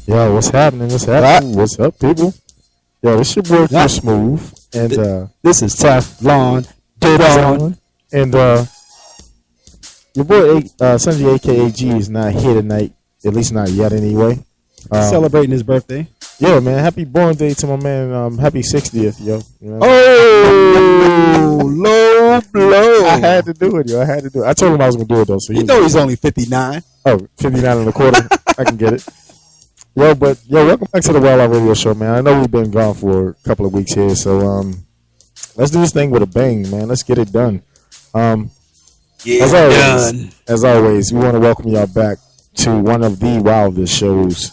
Yo, what's happening? What's happening? What's up, people? Yo, it's your boy Q Smooth, and this is Teflon Didon, and your boy Sanji aka G is not here tonight, at least not yet anyway. Celebrating his birthday. Yo, man, happy born day to my man. Happy 60th, yo. You know? Oh, low blow. I had to do it, yo. I had to do it. I told him I was gonna do it though. So you know he's only 59. Oh, 59 and a quarter. I can get it. Yo, welcome back to the Wild Out Radio Show, man. I know we've been gone for a couple of weeks here, so let's do this thing with a bang, man. Let's get it done. As always, we want to welcome y'all back to one of the wildest shows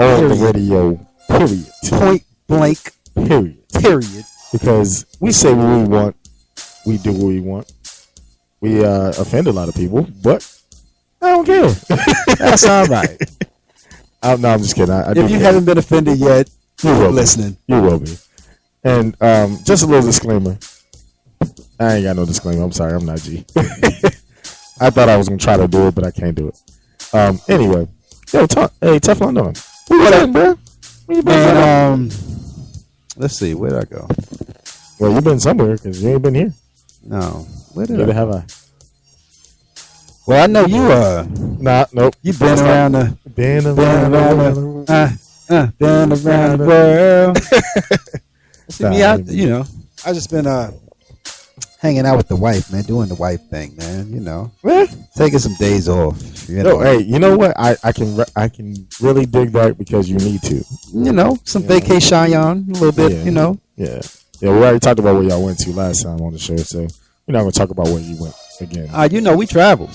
on the radio. Period. Point blank. Period. Because we say what we want, we do what we want. We offend a lot of people, but I don't care. That's all right. No, I'm just kidding. If you haven't been offended yet, you're listening. You will be. And just a little disclaimer. I ain't got no disclaimer. I'm sorry. I'm not G. I thought I was going to try to do it, but I can't do it. Anyway. Yo, hey, Teflon Don. What up, bro? Man, let's see. Where'd I go? Well, you've been somewhere because you ain't been here. No. Where did Neither have I. Well, I know you Nope. You've been around the world. See me out, I just been hanging out with the wife, man, doing the wife thing, man. Taking some days off. Hey, you know what? I can really dig that because you need to. Some vacation a little bit. Yeah. We already talked about where y'all went to last time on the show, so we're not gonna talk about where you went again. We travel.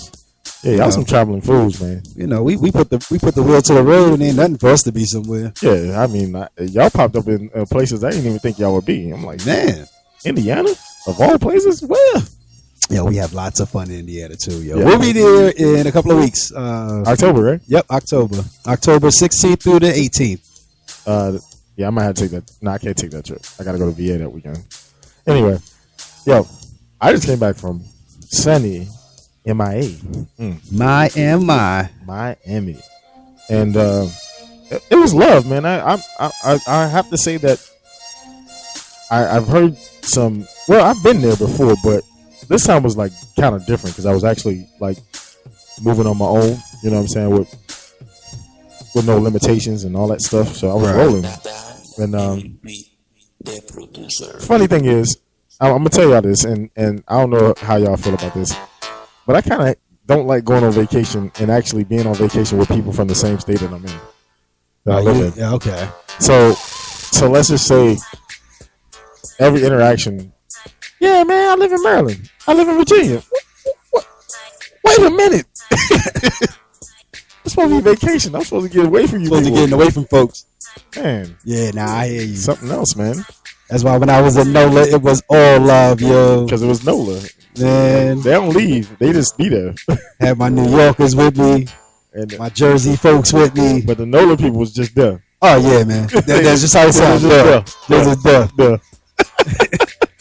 Yeah, y'all some traveling fools, man. We put the wheel to the road and ain't nothing for us to be somewhere. Yeah, I mean, y'all popped up in places I didn't even think y'all would be. I'm like, man, Indiana of all places, where? Yeah, we have lots of fun in Indiana too, yo. Yeah. We'll be there in a couple of weeks. October, right? Yep, October 16th through the 18th. Yeah, I might have to take that. No, I can't take that trip. I gotta go to VA that weekend. Anyway, yo, I just came back from sunny MIA. Miami. And it was love, man. I have to say that I've heard some. Well, I've been there before, but this time was like kind of different because I was actually like moving on my own. You know what I'm saying, with no limitations and all that stuff. So I was rolling. And funny thing is, I'm gonna tell y'all this, and I don't know how y'all feel about this. But I kind of don't like going on vacation and actually being on vacation with people from the same state that I'm in. That I live in. Yeah, okay. So let's just say every interaction. Yeah, man, I live in Maryland. I live in Virginia. What? Wait a minute. It's supposed to be vacation. I'm supposed to get away from you. Supposed to get away from folks. Man. Yeah, I hear you. Something else, man. That's why when I was in NOLA, it was all love, yo. Because it was NOLA. Man, they don't leave; they just be there. Had my New Yorkers with me, and my Jersey folks with me, but the NOLA people was just there. Oh yeah, man, that's just how it sounds. Duh.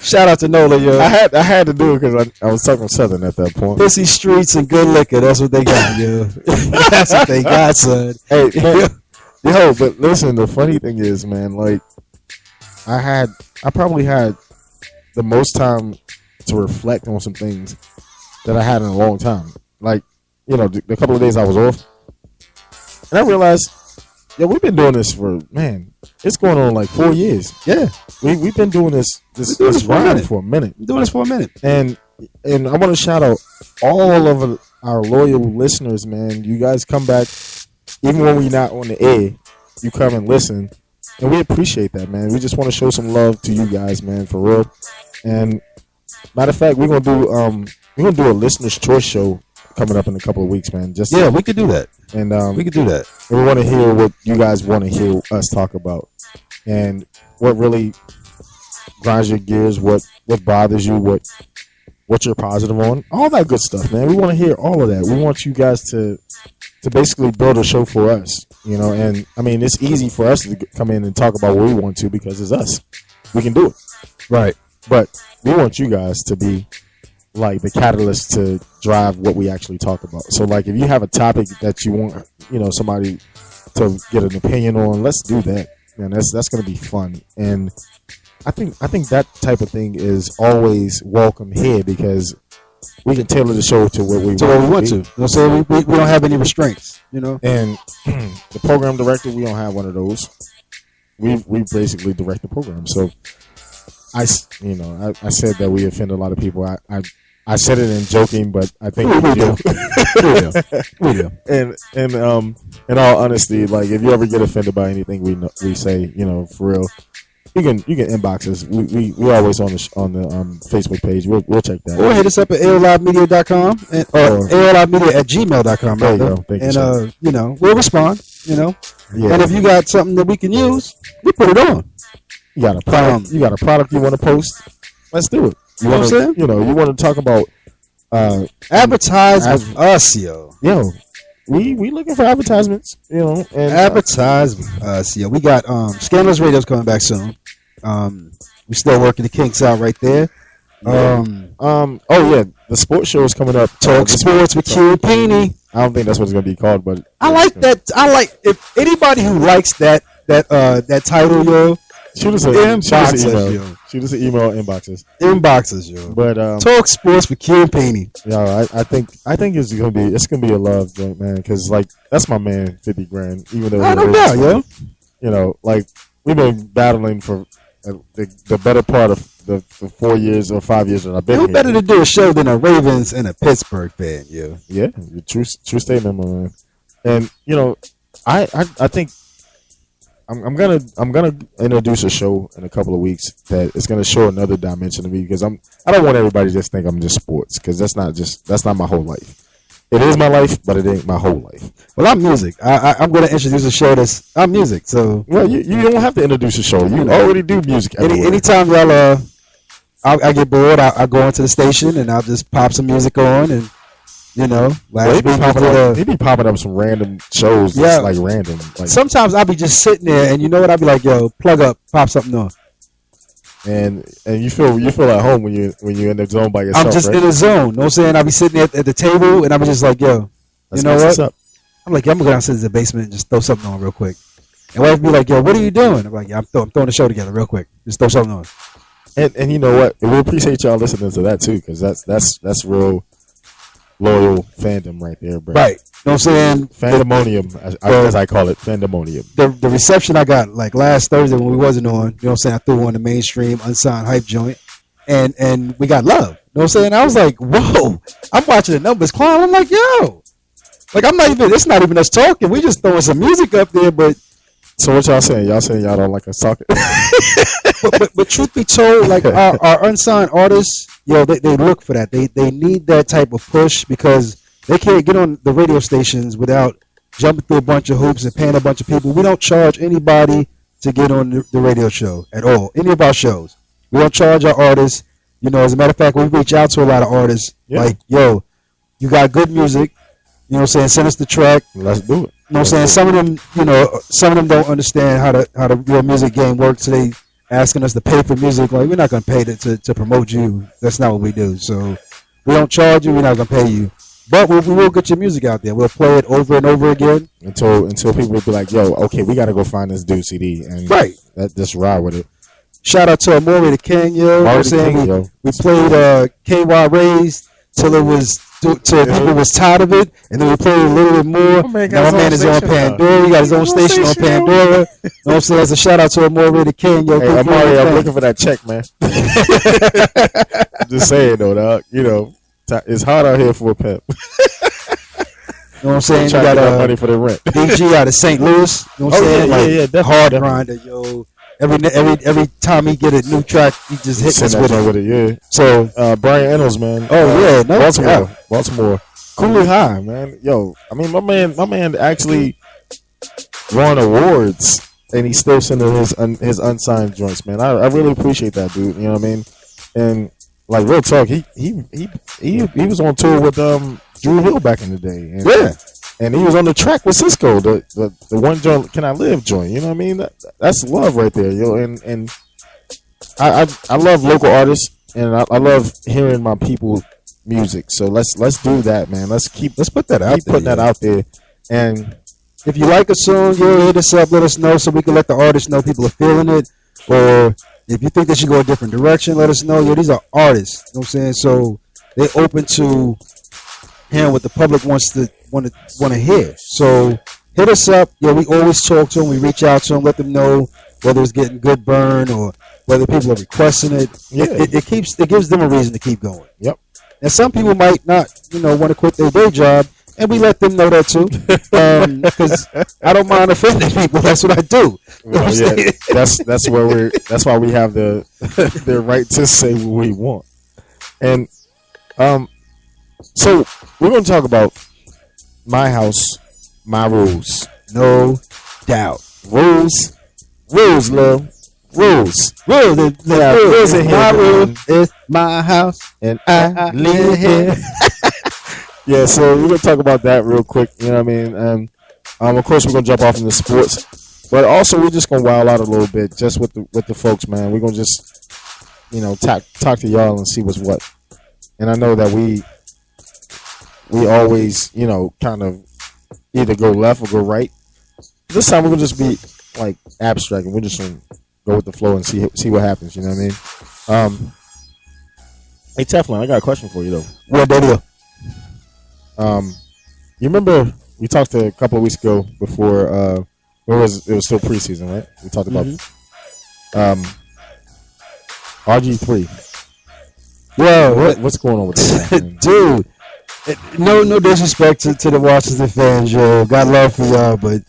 Shout out to NOLA, yo. I had to do it because I was talking Southern at that point. Pussy streets and good liquor. That's what they got, yo. That's what they got, son. Hey, man, yo, but listen. The funny thing is, man, like I probably had the most time to reflect on some things that I had in a long time. Like, the couple of days I was off. And I realized, we've been doing this for, man, it's going on like 4 years. Yeah. We've been doing this ride for a minute. We're doing this for a minute. And I want to shout out all of our loyal listeners, man. You guys come back, even when we're not on the air, you come and listen. And we appreciate that, man. We just want to show some love to you guys, man, for real. And matter of fact, we're gonna do a listener's choice show coming up in a couple of weeks, man. We could do that, and we could do that. And we want to hear what you guys want to hear us talk about, and what really grinds your gears, what bothers you, what you're positive on, all that good stuff, man. We want to hear all of that. We want you guys to basically build a show for us, And I mean, it's easy for us to come in and talk about what we want to because it's us. We can do it, right? But we want you guys to be like the catalyst to drive what we actually talk about. So like if you have a topic that you want, somebody to get an opinion on, let's do that. And that's going to be fun. And I think that type of thing is always welcome here because we can tailor the show to what we want to. You know what I'm saying? We don't have any restraints, you know. And the program director, we don't have one of those. We basically direct the program. So I said that we offend a lot of people. I said it in joking, but I think we do. We do. And in all honesty, like if you ever get offended by anything we say, you know, for real, you can inbox us. We always on the Facebook page. We'll check that. Or hit us up at aolivemedia.com or aolivemedia@gmail.com. There you go. Thank you, sir. And you know, we'll respond. You know, Yeah. and if you got something that we can use, we put it on. You got a product. You got a product you want to post. Let's do it. You know what I'm saying? You know, you want to talk about Advertise with us, yo. Yo, we looking for advertisements. You know, and Advertise with us, yo. We got Scandalous Radio's coming back soon. We still working the kinks out right there. oh yeah, the sports show is coming up. Talk Sports with Q and Peeny. I don't think that's what it's gonna be called, but I like that. I like if anybody who likes that title, yo. Shoot us an Inboxes, email. yo. Shoot us an email inboxes. Inboxes, yo. But Talk Sports with Q and Peeny. yeah, I think it's gonna be a love joint, man. Because like that's my man, 50 grand. Even though I don't know, yo. you know, like we've been battling for the better part of the 4 years or 5 years that I've been Who here. better to do a show than a Ravens and a Pittsburgh fan, yo? Yeah, true statement, my man. And you know, I think I'm gonna introduce a show in a couple of weeks that is gonna show another dimension to me because I don't want everybody to just think I'm just sports because that's not my whole life. It is my life, but it ain't my whole life. Well, I'm music. I'm going to introduce a show I'm music. So Well, you don't have to introduce a show. You already do music. anytime y'all I get bored, I go into the station and I'll just pop some music on and you know, They be popping up some random shows. Yeah. That's like random. Like, sometimes I'll be just sitting there and you know what? I'll be like, yo, plug up, pop something on. and you feel at home when you in the zone by yourself. I'm just right? in the zone. You know what I'm saying? I'll be sitting at the table and I'm just like, yo, Let's you know mess this what? up. I'm like, yo, I'm going to go downstairs to the basement and just throw something on real quick. And wife be like, yo, what are you doing? I'm like, yeah, I'm throwing the show together real quick. Just throw something on. And you know what? We appreciate y'all listening to that too, because that's real loyal fandom right there, bro. Right. You know what I'm saying? Fandemonium, as I call it, fandemonium. The reception I got like last Thursday when we wasn't on, you know what I'm saying? I threw on the mainstream unsigned hype joint and we got love. You know what I'm saying? I was like, whoa. I'm watching the numbers climb. I'm like, yo. Like it's not even us talking. We just throwing some music up there, but So what y'all saying? Y'all saying y'all don't like us talking? but truth be told, like our unsigned artists, yo, they look for that. They need that type of push because they can't get on the radio stations without jumping through a bunch of hoops and paying a bunch of people. We don't charge anybody to get on the radio show at all. Any of our shows, we don't charge our artists. You know, as a matter of fact, we reach out to a lot of artists. Yeah. Like, yo, you got good music. You know what I'm saying? Send us the track. Let's do it. You know what I'm saying? Some of them don't understand how the real music game works. So they asking us to pay for music. Like, we're not going to pay to promote you. That's not what we do. So we don't charge you. We're not going to pay you. But we will get your music out there. We'll play it over and over again. Until people will be like, yo, okay, we got to go find this dude CD. And Right. Just ride with it. Shout out to Amore the King, yo. You know what I'm saying? We played KY Rays till people was tired of it, and then we played a little bit more. My man is on Pandora. He got his own station on Pandora. You know what I'm saying? That's a shout out to Amore the King, yo. Hey, Amari, I'm looking for that check, man. Just saying though, dog. You know, it's hard out here for a pimp. You know what I'm saying? You Trying to got get that money for the rent. DG out of St. Louis. You know what I'm saying? Yeah, definitely. Hard grinder, yo. Every time he get a new track, he just hits us with it. Yeah. So Brian Ennels, man. yeah, no, Baltimore. Cooley High, man. Yo, I mean, my man actually won awards, and he's still sending his unsigned joints, man. I really appreciate that, dude. You know what I mean? And like real talk, he was on tour with Drew Hill back in the day. And, yeah. And he was on the track with Cisco, the one joint, Can I Live joint. You know what I mean? That's love right there, yo. And I love local artists, and I love hearing my people music. So let's do that, man. Let's put that out. Keep putting that out there. And if you like a song, hit us up, let us know so we can let the artists know people are feeling it. Or if you think they should go a different direction, let us know. These are artists. You know what I'm saying? So they're open to hearing what the public wants to want to hear. So hit us up. We always talk to them. We reach out to them, let them know whether it's getting good burn or whether people are requesting it. Yeah. It gives them a reason to keep going. Yep. And some people might not, want to quit their day job, and we let them know that too. Because I don't mind offending people. That's what I do. Well, yeah, that's why we have the the right to say what we want. And so we're going to talk about my house, my rules. No doubt. Rules, love. Rules. Rules in here. My room is my house, and I live here. Yeah, so we're gonna talk about that real quick. You know what I mean? Of course, we're gonna jump off into sports, but also we're just gonna wild out a little bit, just with the folks, man. We're gonna just, talk to y'all and see what's what. And I know that we always, kind of either go left or go right. This time we're gonna just be like abstract, and we're just gonna go with the flow and see what happens. You know what I mean? Hey Teflon, I got a question for you though. What that is? You remember we talked a couple of weeks ago before it was still preseason, right? We talked about RG3. Well, what's going on with that, dude? No disrespect to the Washington fans, yo. Got love for y'all, but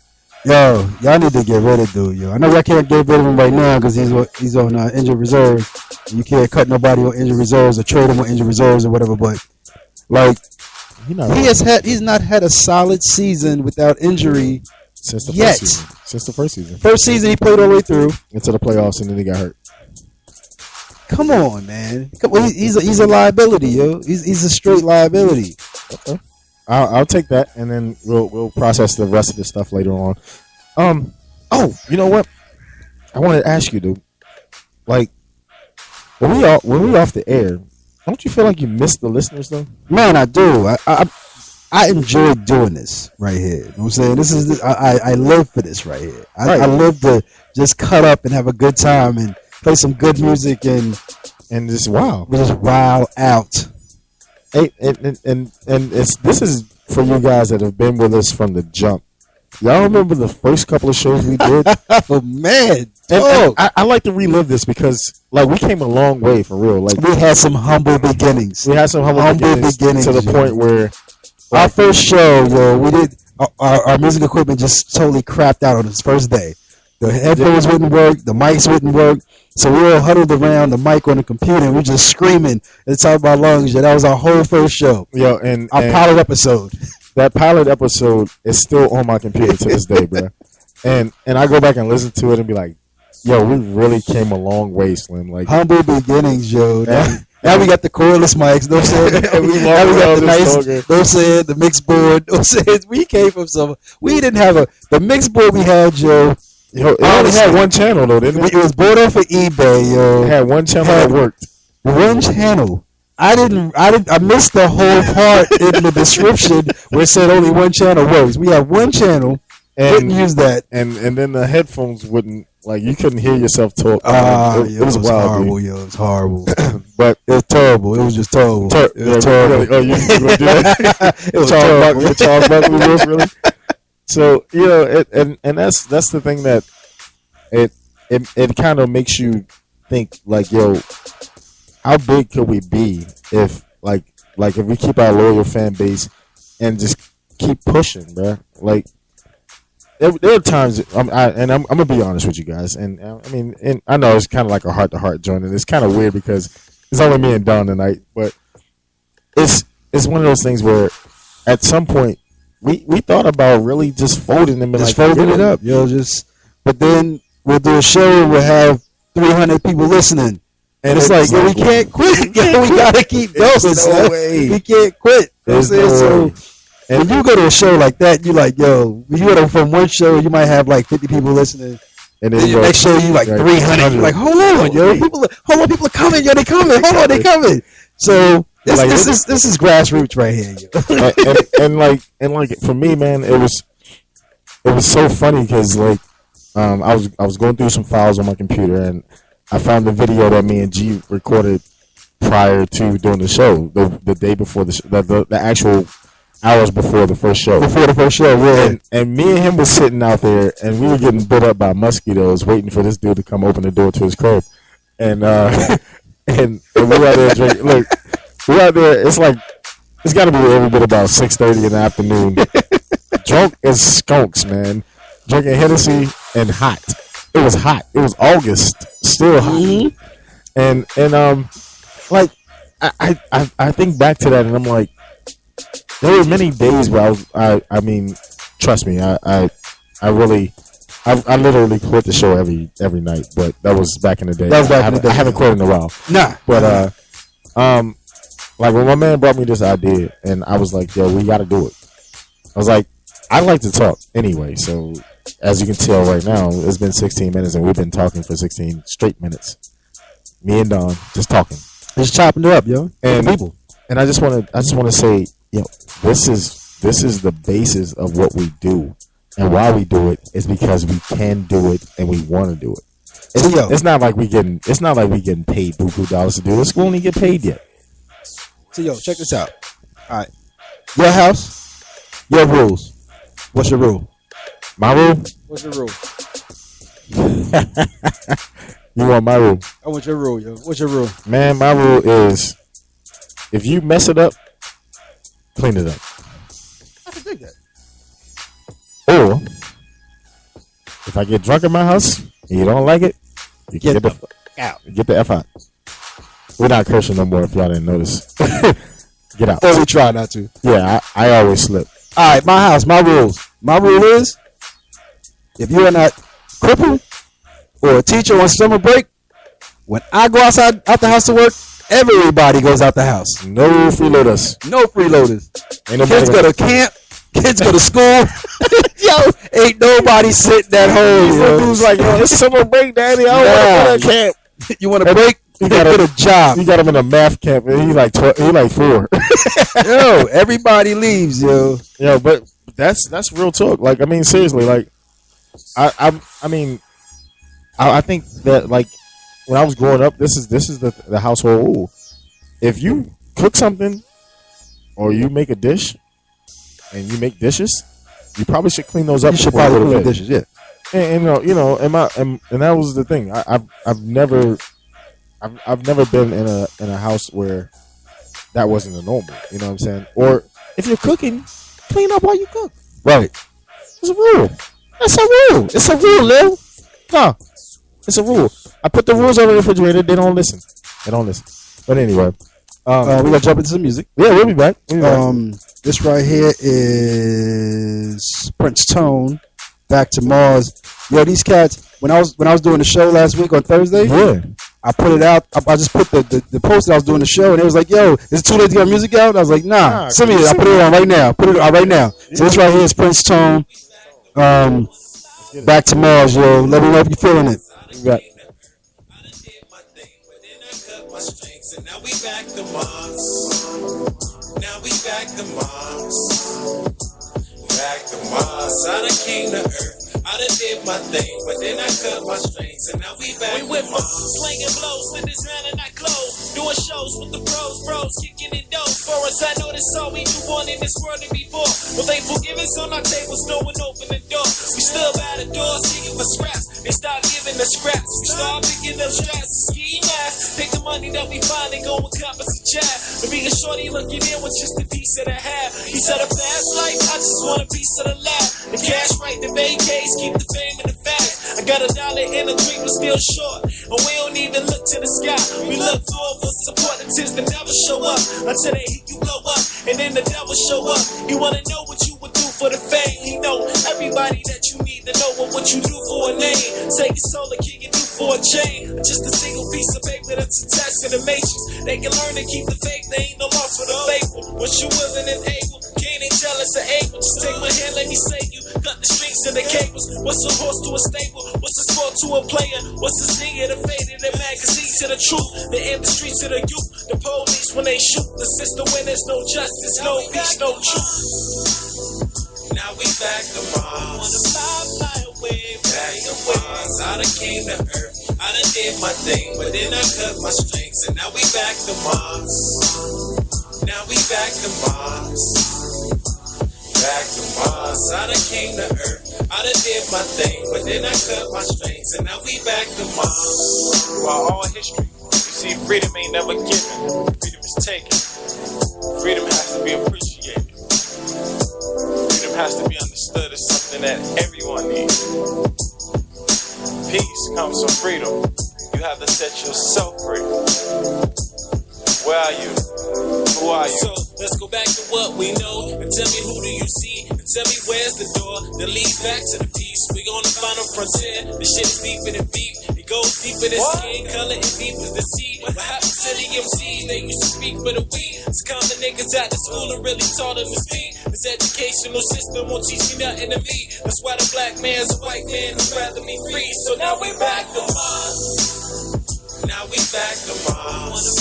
yo, y'all need to get rid of dude, yo. I know y'all can't get rid of him right now because he's on injured reserve. You can't cut nobody on injured reserves or trade him on injured reserves or whatever. But like, he's not had a solid season without injury since the yet. First season. Since the first season. First season he played all the way through into the playoffs, and then he got hurt. Come on, man. He's a liability, yo. He's a straight liability. Okay. I'll take that, and then we'll process the rest of the stuff later on. Oh, you know what? I wanted to ask you, dude. Like, when we off the air, don't you feel like you miss the listeners though? Man, I do. I enjoy doing this right here. You know what I'm saying? I live for this right here. I live to just cut up and have a good time and play some good music and just wow. Just wow out. Hey, and this is for you guys that have been with us from the jump. Y'all remember the first couple of shows we did? Oh man, and I like to relive this because like we came a long way for real. Like we had some humble beginnings. We had some humble beginnings to the point where our first show, yo, we did our music equipment just totally crapped out on its first day. The headphones wouldn't work, the mics wouldn't work, so we all huddled around the mic on the computer and we were just screaming at the top of our lungs. Yeah, that was our whole first show. Yo, and our pilot episode. That pilot episode is still on my computer to this day, bro. And I go back and listen to it and be like, yo, we really came a long way, Slim. Like humble beginnings, yo. Now we got the cordless mics. No saying. Now we got the nice. No saying the mix board. No saying we came from some. We didn't have the mix board we had, yo. Yo, it only had one channel though, didn't it? It was bought off of eBay, yo. It had one channel that worked. One channel. I missed the whole part in the description where it said only one channel works. We had one channel, and wouldn't use that. And then the headphones wouldn't, like, you couldn't hear yourself talk. It was wild, horrible, dude. Yo. It was horrible. But it was terrible. It was just terrible. It was terrible. Really? Oh, you gonna do that? It was terrible. Charles Buckley was really. So, you know, and that's the thing that it kind of makes you think, like, yo, how big could we be if like if we keep our loyal fan base and just keep pushing, bro? Like there are times I'm gonna be honest with you guys, and I mean, and I know it's kind of like a heart to heart joint, and it's kind of weird because it's only me and Don tonight, but it's one of those things where at some point we thought about really just folding them and just folding it up, yo. But then we'll do a show and we'll have 300 people listening. And it's like, yo, we can't quit. Yo, we gotta keep going. No way. We can't quit. There's no way. And when you go to a show like that, you like, yo, when you go from one show, you might have like 50 people listening. And then your next show, you like 300. You're like, hold on, yo. People are coming. Yo, they coming. Hold on, they coming. So this is grassroots right here, yo. and like for me, man, it was it was so funny because like I was going through some files on my computer and I found the video that me and G recorded prior to doing the show, the day before the actual hours before the first show. Before the first show, yeah. And me and him was sitting out there, and we were getting bit up by mosquitoes, waiting for this dude to come open the door to his crib. And and we were out there drinking. Look, we were out there. It's like it's got to be every bit about 6:30 in the afternoon. Drunk as skunks, man. Drinking Hennessy and hot. It was hot. It was August, still hot. Mm-hmm. And like I think back to that, and I'm like, there were many days where I mean, trust me, I literally quit the show every night, but that was back in the day. That was back in the day. I haven't quit in a while. Nah. But like when my man brought me this idea, and I was like, yo, we got to do it. I was like, I like to talk anyway, so as you can tell right now, it's been 16 minutes, and we've been talking for 16 straight minutes. Me and Don just talking, just chopping it up, yo. And people. And I just want to say, yo, this is the basis of what we do, and why we do it is because we can do it and we want to do it. It's not like we getting paid buku dollars to do this. We won't even get paid yet. So yo, check this out. All right, your house, your rules. What's your rule? My rule? What's your rule? You want my rule? I want your rule, yo. What's your rule? Man, my rule is if you mess it up, clean it up. I can dig that. Or if I get drunk in my house and you don't like it, you get the out. Get the F out. We're not cursing no more if y'all didn't notice. Get out. Or we try not to. Yeah, I always slip. All right, my house, my rules. My rule is if you are not crippled or a teacher on summer break, when I go out the house to work, everybody goes out the house. No freeloaders. No freeloaders. Kids go to camp. Kids go to school. Yo, ain't nobody sitting at home. Yo. Dude's like, yo, it's summer break, daddy. I don't want to go to camp. You want a break? You got to get a job. You got him in a math camp, and he's like 12, he's like 4. Yo, everybody leaves, yo. Yo, but that's real talk. Like, I mean, seriously, like, I think that like when I was growing up, this is the household rule. If you cook something or you make a dish and you make dishes, you probably should clean those up. You should probably clean dishes, yeah. And and that was the thing. I've never been in a house where that wasn't a normal. You know what I'm saying? Or if you're cooking, clean up while you cook. Right. It's a rule. That's a rule. It's a rule, Lil. No, it's a rule. I put the rules on the refrigerator. They don't listen. But anyway, we gotta jump into some music. Yeah, we'll be back. This right here is Prince Tone, Back to Mars. Yo, these cats. When I was doing the show last week on Thursday, yeah, I put it out. I just put the post that I was doing the show, and it was like, "Yo, is it too late to get music out?" And I was like, "Nah, send me it. I'll put it on right now. Put it on right now." So this right here is Prince Tone, Back to Mars, yo. Let me know if you're feeling it. Yeah. Now we back to Mars. Back to Mars. I done came to Earth. I done did my thing, but then I cut my strings, and now we back. We with my slinging blows when it's round and I close. Doing shows with the bros, kicking it dope. For us, I know that's all we do want in this world to be for. Well, they forgive us on our tables, no one open the door. We still by the door, singing for scraps. They start giving us scraps. We start picking up straps, ski masks. Take the money that we find and go and compass a jab. To be a shorty looking in with just a piece of the half. He said a fast life, I just want a piece of the lab. The cash right, the vacays, keep the fame and the facts. I got $1 and a drink, but still short. And we don't even look to the sky. We look forward for support until the devil show up. Until they hit you blow up, and then the devil show up. You wanna know what you would do for the fame? He know everybody that you need to know what you do for a name. Take your soul and kick it through for a chain. Just a single piece of paper that's attached to the matrix. They can learn to keep the faith. They ain't no loss for the faithful. What you willing and able, can't ain't jealous or able. Just take my hand, let me save you. Cut the strings and the cables. What's a horse to a stable? What's a sport to a player? What's a singer to faded? The magazine to the truth. The industry to the youth. The police when they shoot. The system when there's no justice, no peace, no truth. Now we back to Mars. Wanna fly away, back to Mars. I done came to Earth. I done did my thing, but then I cut my strings, and now we back to Mars. Now we back to Mars. Back to Mars. I done came to Earth. I done did my thing, but then I cut my strings, and now we back to Mars. Throughout all history, you see freedom ain't never given. Freedom is taken. Freedom has to be appreciated. Freedom has to be understood as something that everyone needs. Peace comes from freedom. You have to set yourself free. Where are you? Who are you? So let's go back to what we know and tell me, who do you see? And tell me, where's the door that leads back to the peace? We on the final frontier. The shit is deeper than beef. It goes deeper than skin color and deep as the sea. What happens to the MCs? They used to speak for the we. It's come the niggas out of school and really taught them to speak. This educational system won't teach me nothing to me. That's why the black man's a white man who'd rather me free. So now we back to Mars. Now we back to Mars. Wanna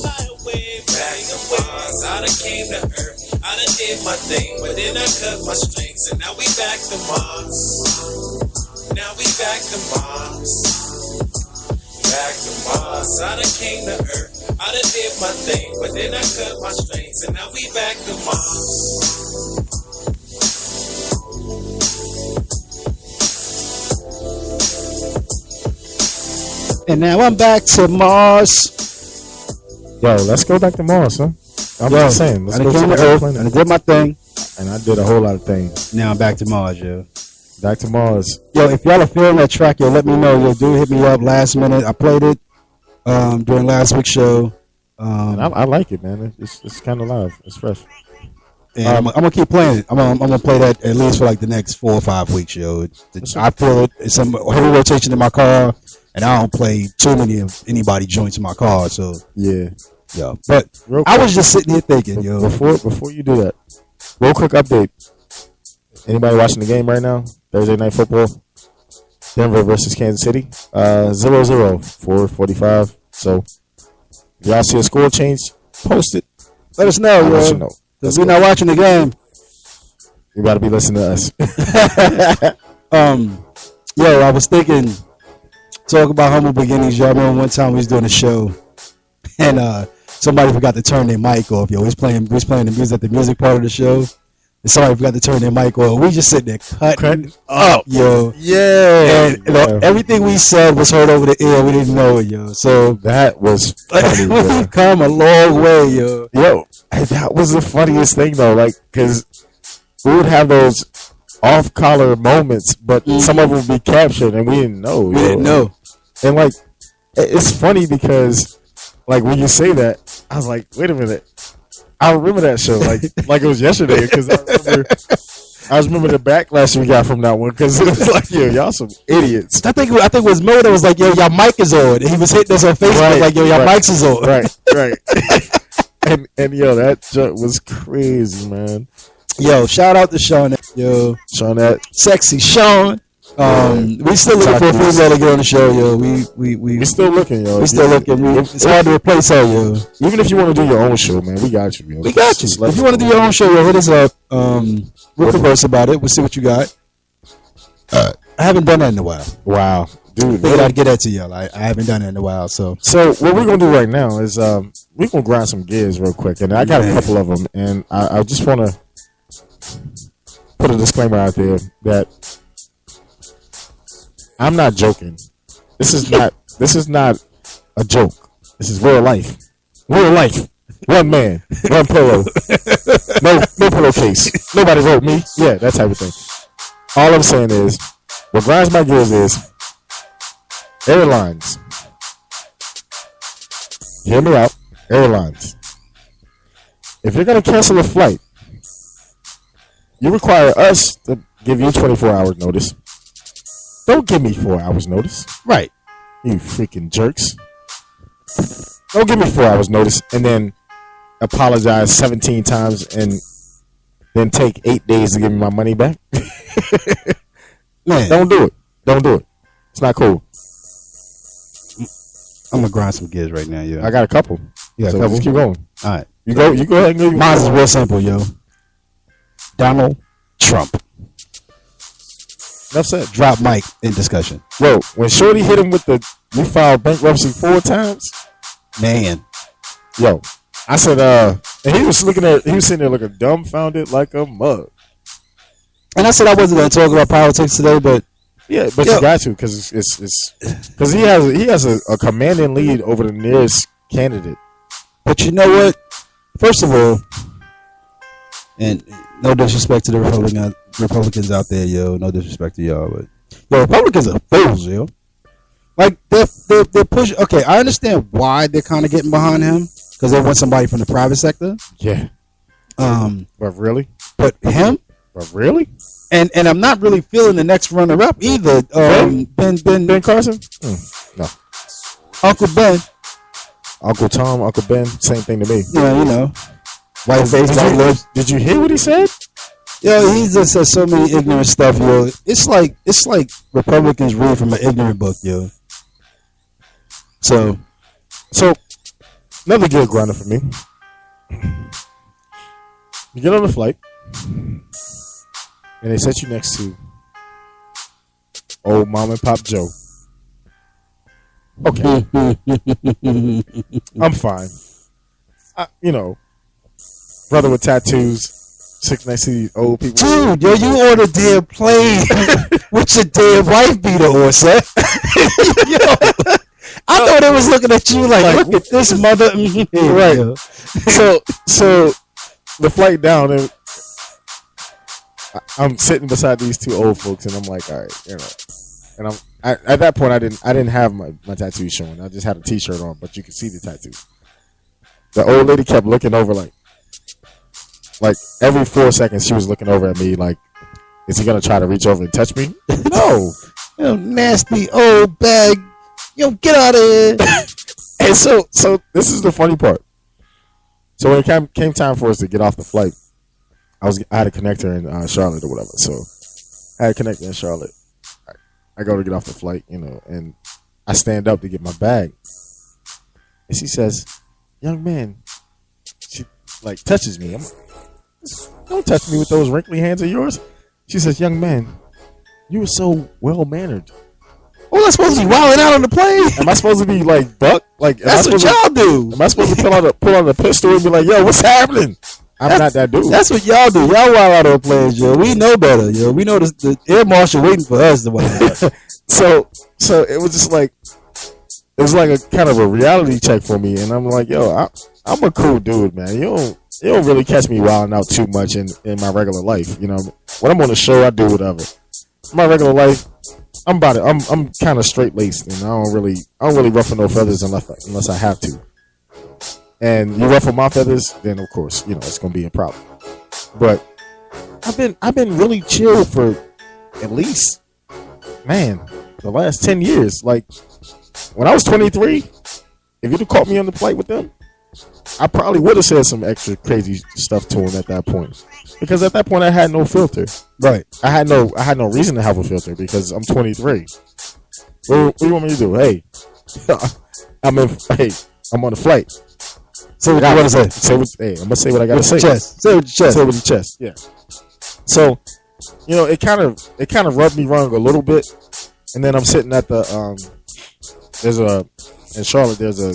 fly away, back to Mars. I done came to Earth. I done did my thing, but then I cut my strings, and now we back to Mars. Now we back to Mars. Back to Mars. I done came to Earth. I done did my thing, but then I cut my strings, and now we back to Mars. And now I'm back to Mars. Yo, let's go back to Mars, huh? I'm just saying. Let's I go came to to the Earth planet. and I did my thing. And I did a whole lot of things. Now I'm back to Mars, yo. Back to Mars. Yo, if y'all are feeling that track, yo, let me know. Yo, do hit me up last minute. I played it during last week's show. And I like it, man. It's kind of live. It's fresh. And I'm gonna keep playing it. I'm gonna play that at least for like the next 4 or 5 weeks, yo. I feel it. It's some heavy rotation in my car, and I don't play too many of anybody joints in my car. So Yeah. yo, but Real I quick, was just sitting here thinking, yo. before you do that, real quick update. Anybody watching the game right now? Thursday night football. Denver versus Kansas City. 0-0, 4:45. So if y'all see a score change, post it. Let us know, I'll let you yo. know. Because we're not watching the game. You gotta be listening to us. Yo, I was thinking, talk about humble beginnings. Y'all remember one time we was doing a show, and somebody forgot to turn their mic off. Yo, we was playing the music at the music part of the show, and somebody forgot to turn their mic off. We just sitting there cutting up, yo. Yeah. And you know, everything we said was heard over the air. We didn't know it, yo. So That was funny, bro. we've come a long way, yo. Yo, that was the funniest thing though, like, cause we would have those off-collar moments, but some of them would be captured, and we didn't know. We didn't know. And like, it's funny because, like, when you say that, I was like, wait a minute, I remember that show like it was yesterday, because I remember the backlash we got from that one, because it was like, yo, y'all some idiots. I think it was Mo that was like, yo, y'all mic is on. And he was hitting us on Facebook Right, like, yo, y'all right. mics is on. Right. And yo, that joke was crazy, man. Yo, shout out to Sean, yo. Shawnette. Sexy Sean. We still looking for a female to get on the show, yo. We still looking, yo. We still looking. It's hard to replace her, yo. Even if you want to do your own show, man, we got you, yo. We got you. Just let If you us want to do know. your own show, yo, hit us up. We'll converse about it. We'll see what you got. I haven't done that in a while. Wow, dude. I think I'd get that to y'all. I haven't done it in a while, so. So what we're gonna do right now is we're gonna grind some gears real quick, and I got a couple of them, and I just want to put a disclaimer out there that I'm not joking. This is not a joke. This is real life. Real life. One man, one pillow, no pillowcase. Nobody wrote me. Yeah, that type of thing. All I'm saying is, what grinds my gears is airlines. Hear me out. Airlines. If you're going to cancel a flight, you require us to give you 24 hours notice. Don't give me 4 hours notice. Right. You freaking jerks. Don't give me 4 hours notice and then apologize 17 times and then take 8 days to give me my money back. Man, Don't do it. Don't do it. It's not cool. I'm going to grind some gears right now, yo. I got a couple. You got a So couple? just keep going. All right. You go ahead and go. Mine is real simple, yo. Donald Trump. Enough said. Drop mic in discussion. Yo, when Shorty hit him with the "you filed bankruptcy 4 times," Man. yo, I said, and he was sitting there looking dumbfounded like a mug. And I said I wasn't going to talk about politics today, but Yeah, but Yo. you got to because because he has a commanding lead over the nearest candidate. you know what? First of all, and no disrespect to the Republicans out there, yo. No disrespect to y'all, but yo, Republicans are fools, yo. Like they're pushing. Okay, I understand why they're kind of getting behind him because they want somebody from the private sector. Yeah, but really, But him, and I'm not really feeling the next runner-up either. Ben Carson, no, Uncle Ben. Uncle Tom, Uncle Ben, same thing to me. Yeah, you know, white face, white lips. Did you hear what he said? Yo, he just says so many ignorant stuff, yo. It's like Republicans read from an ignorant book, yo. So another good grinder for me. You get on the flight, and they set you next to old mom and pop Joe. Okay, I'm fine. Brother with tattoos, sitting next to these old people. dude, yo, you on a damn plane with your damn wife beater on, son. Yo, I thought they was looking at you like look at this mother. Right. Yo. So the flight down, and I'm sitting beside these two old folks, and I'm like, all right, and at that point I didn't have my tattoo showing. I just had a t-shirt on, but you could see the tattoo. The old lady kept looking over, like every 4 seconds she was looking over at me, like, is he gonna try to reach over and touch me? No. Yo, nasty old bag. Yo, get out of here. And so this is the funny part. So when it came time for us to get off the flight, I had a connector in Charlotte or whatever. So I had a connector in Charlotte. I go to get off the flight, and I stand up to get my bag. And she says, "Young man," she touches me. I'm like, "Don't touch me with those wrinkly hands of yours." She says, "Young man, you are so well mannered." Oh, that's supposed to be wilding out on the plane. Am I supposed to be like buck? Like That's what y'all do. Am I supposed to pull out a pistol and be like, "Yo, what's happening?" I'm not that dude. That's what y'all do. Y'all wild out on planes, yo. We know better, yo. We know the air marshal waiting for us to wild out. So it was just like, it was like a kind of a reality check for me, and I'm like, yo, I'm a cool dude, man. You don't really catch me wilding out too much in my regular life. When I'm on the show, I do whatever. In my regular life, I'm about it. I'm kind of straight laced, and I don't really ruffle no feathers unless I have to. And you ruffle my feathers, then of course it's gonna be a problem. But I've been really chill for at least, man, the last 10 years. Like when I was 23, if you'd have caught me on the flight with them, I probably would have said some extra crazy stuff to him at that point, because at that point I had no filter. Right. I had no reason to have a filter because I'm 23. What do you want me to do? Hey, I'm on the flight. Say what you want to say. I'm gonna say what I gotta say. Say with your chest. Say with your chest. Yeah. So, it kind of rubbed me wrong a little bit, and then I'm sitting at the in Charlotte there's a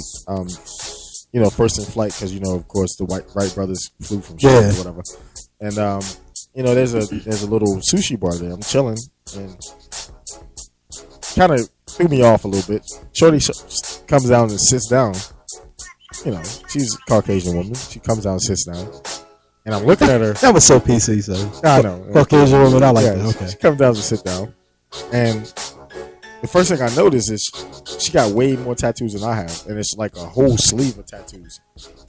first in flight, because of course the Wright brothers flew from Charlotte or whatever, and there's a little sushi bar there. I'm chilling, and kind of threw me off a little bit. Shorty comes down and sits down. She's a Caucasian woman. She comes down and sits down, and I'm looking at her. That was so PC, son. I know. Caucasian woman, I like that. Okay. She comes down to sit down, and the first thing I noticed is she got way more tattoos than I have, and it's like a whole sleeve of tattoos.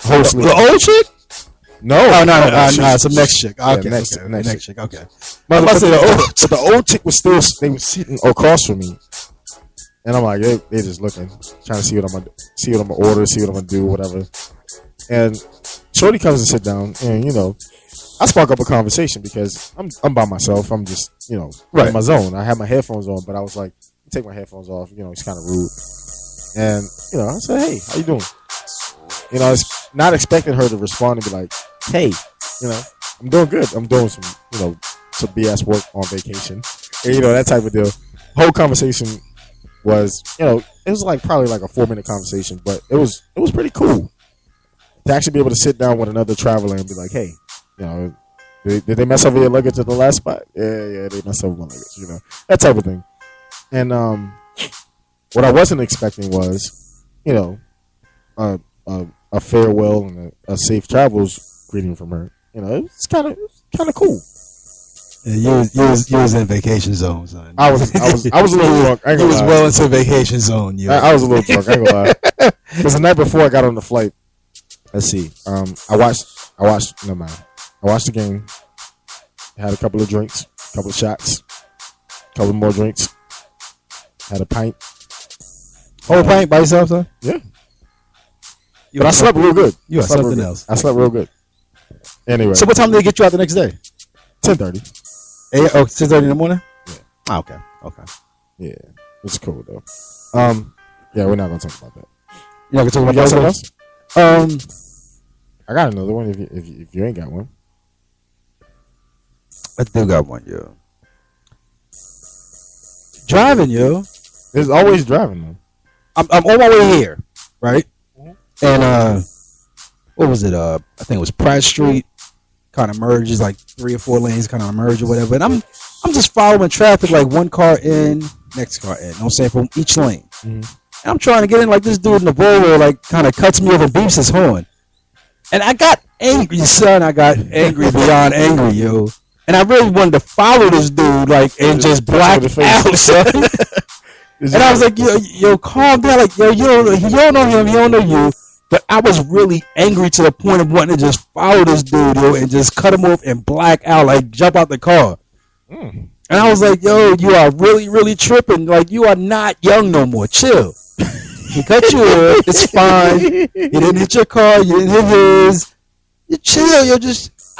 Whole sleeve. The old chick? No, it's a next chick. Okay, next chick. Okay. But the old chick was still. They were sitting across from me, and I'm like, they just looking, trying to see what I'm gonna order, see what I'm gonna do, whatever. And Shorty comes and sit down, and I spark up a conversation because I'm by myself. I'm just in my zone. I have my headphones on, but I was like, take my headphones off. It's kind of rude. And I said, hey, how you doing? It's not expecting her to respond and be like, hey, I'm doing good. I'm doing some some BS work on vacation, and, that type of deal. Whole conversation was, it was like probably like a 4-minute conversation, but it was pretty cool to actually be able to sit down with another traveler and be like, hey, did they mess up with your luggage at the last spot? Yeah, they messed up with my luggage, that type of thing. And what I wasn't expecting was, a farewell and a safe travels greeting from her. It's kind of cool. Yeah, you was in vacation zone, son. I was a little drunk. I ain't You gonna was lie. well into vacation zone, yo. I was a little drunk. I ain't gonna lie. Because the night before I got on the flight, let's see. I watched. No mind. I watched the game. Had a couple of drinks, couple of shots, couple more drinks. Had a pint. Whole pint by yourself, son? Yeah. You But I slept real good. You are I slept real something good. else. I slept real good. Anyway, So what time did they get you out the next day? 10:30. 6:30 in the morning? Yeah. Ah, okay. Yeah, it's cool though. Yeah, we're not gonna talk about that. You not gonna talk You about got that? something else? I got another one. If you ain't got one, I do got one, yo. Driving, yo. there's always driving though. I'm on my way here, right? And what was it? I think it was Pratt Street. Kind of merges like 3 or 4 lanes, kind of merge or whatever. And I'm just following traffic, like one car in, next car in. You know what I'm saying, from each lane. And I'm trying to get in, like this dude in the Volvo, like kind of cuts me over, beeps his horn. And I got angry, son. I got angry beyond angry, yo. And I really wanted to follow this dude, like, and just black out, son. And I was like, yo, calm down. Like, yo, you don't know him, he don't know you. But I was really angry to the point of wanting to just follow this dude, yo, and just cut him off and black out, like jump out the car. And I was like, yo, you are really, really tripping. Like, you are not young no more. Chill. He cut you off. It's fine. You didn't hit your car. You didn't hit his. You chill. Yo,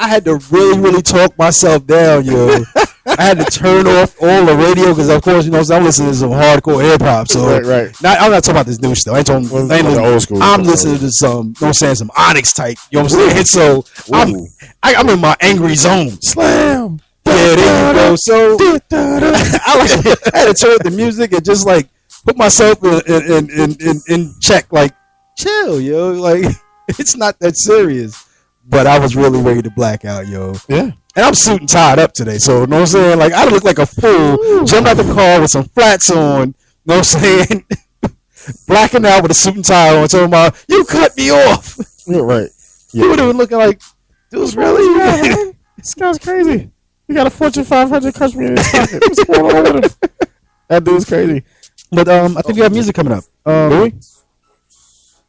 I had to really, really talk myself down, yo. I had to turn off all the radio because, of course, I'm listening to some hardcore hip hop. So, right. I'm not talking about this new stuff. I ain't talking The old school. I'm listening to some, some Onyx type. You know what I'm saying? So I'm in my angry zone. Slam. Yeah, there you go. So I had to turn up the music and just like put myself in check. Like, chill, yo. Like, it's not that serious. But I was really ready to black out, yo. Yeah. And I'm suit and tied up today. So, you know what I'm saying? Like, I look like a fool. Jumped out the car with some flats on. You know what I'm saying? Blacking out with a suit and tie on. Talking about, you cut me off. Yeah, right. Yeah. You would have been looking like, dude's really? Man, this guy's crazy. He got a Fortune 500 country in his pocket. What's going on with him? That dude's crazy. But I think we have music coming up. Do we?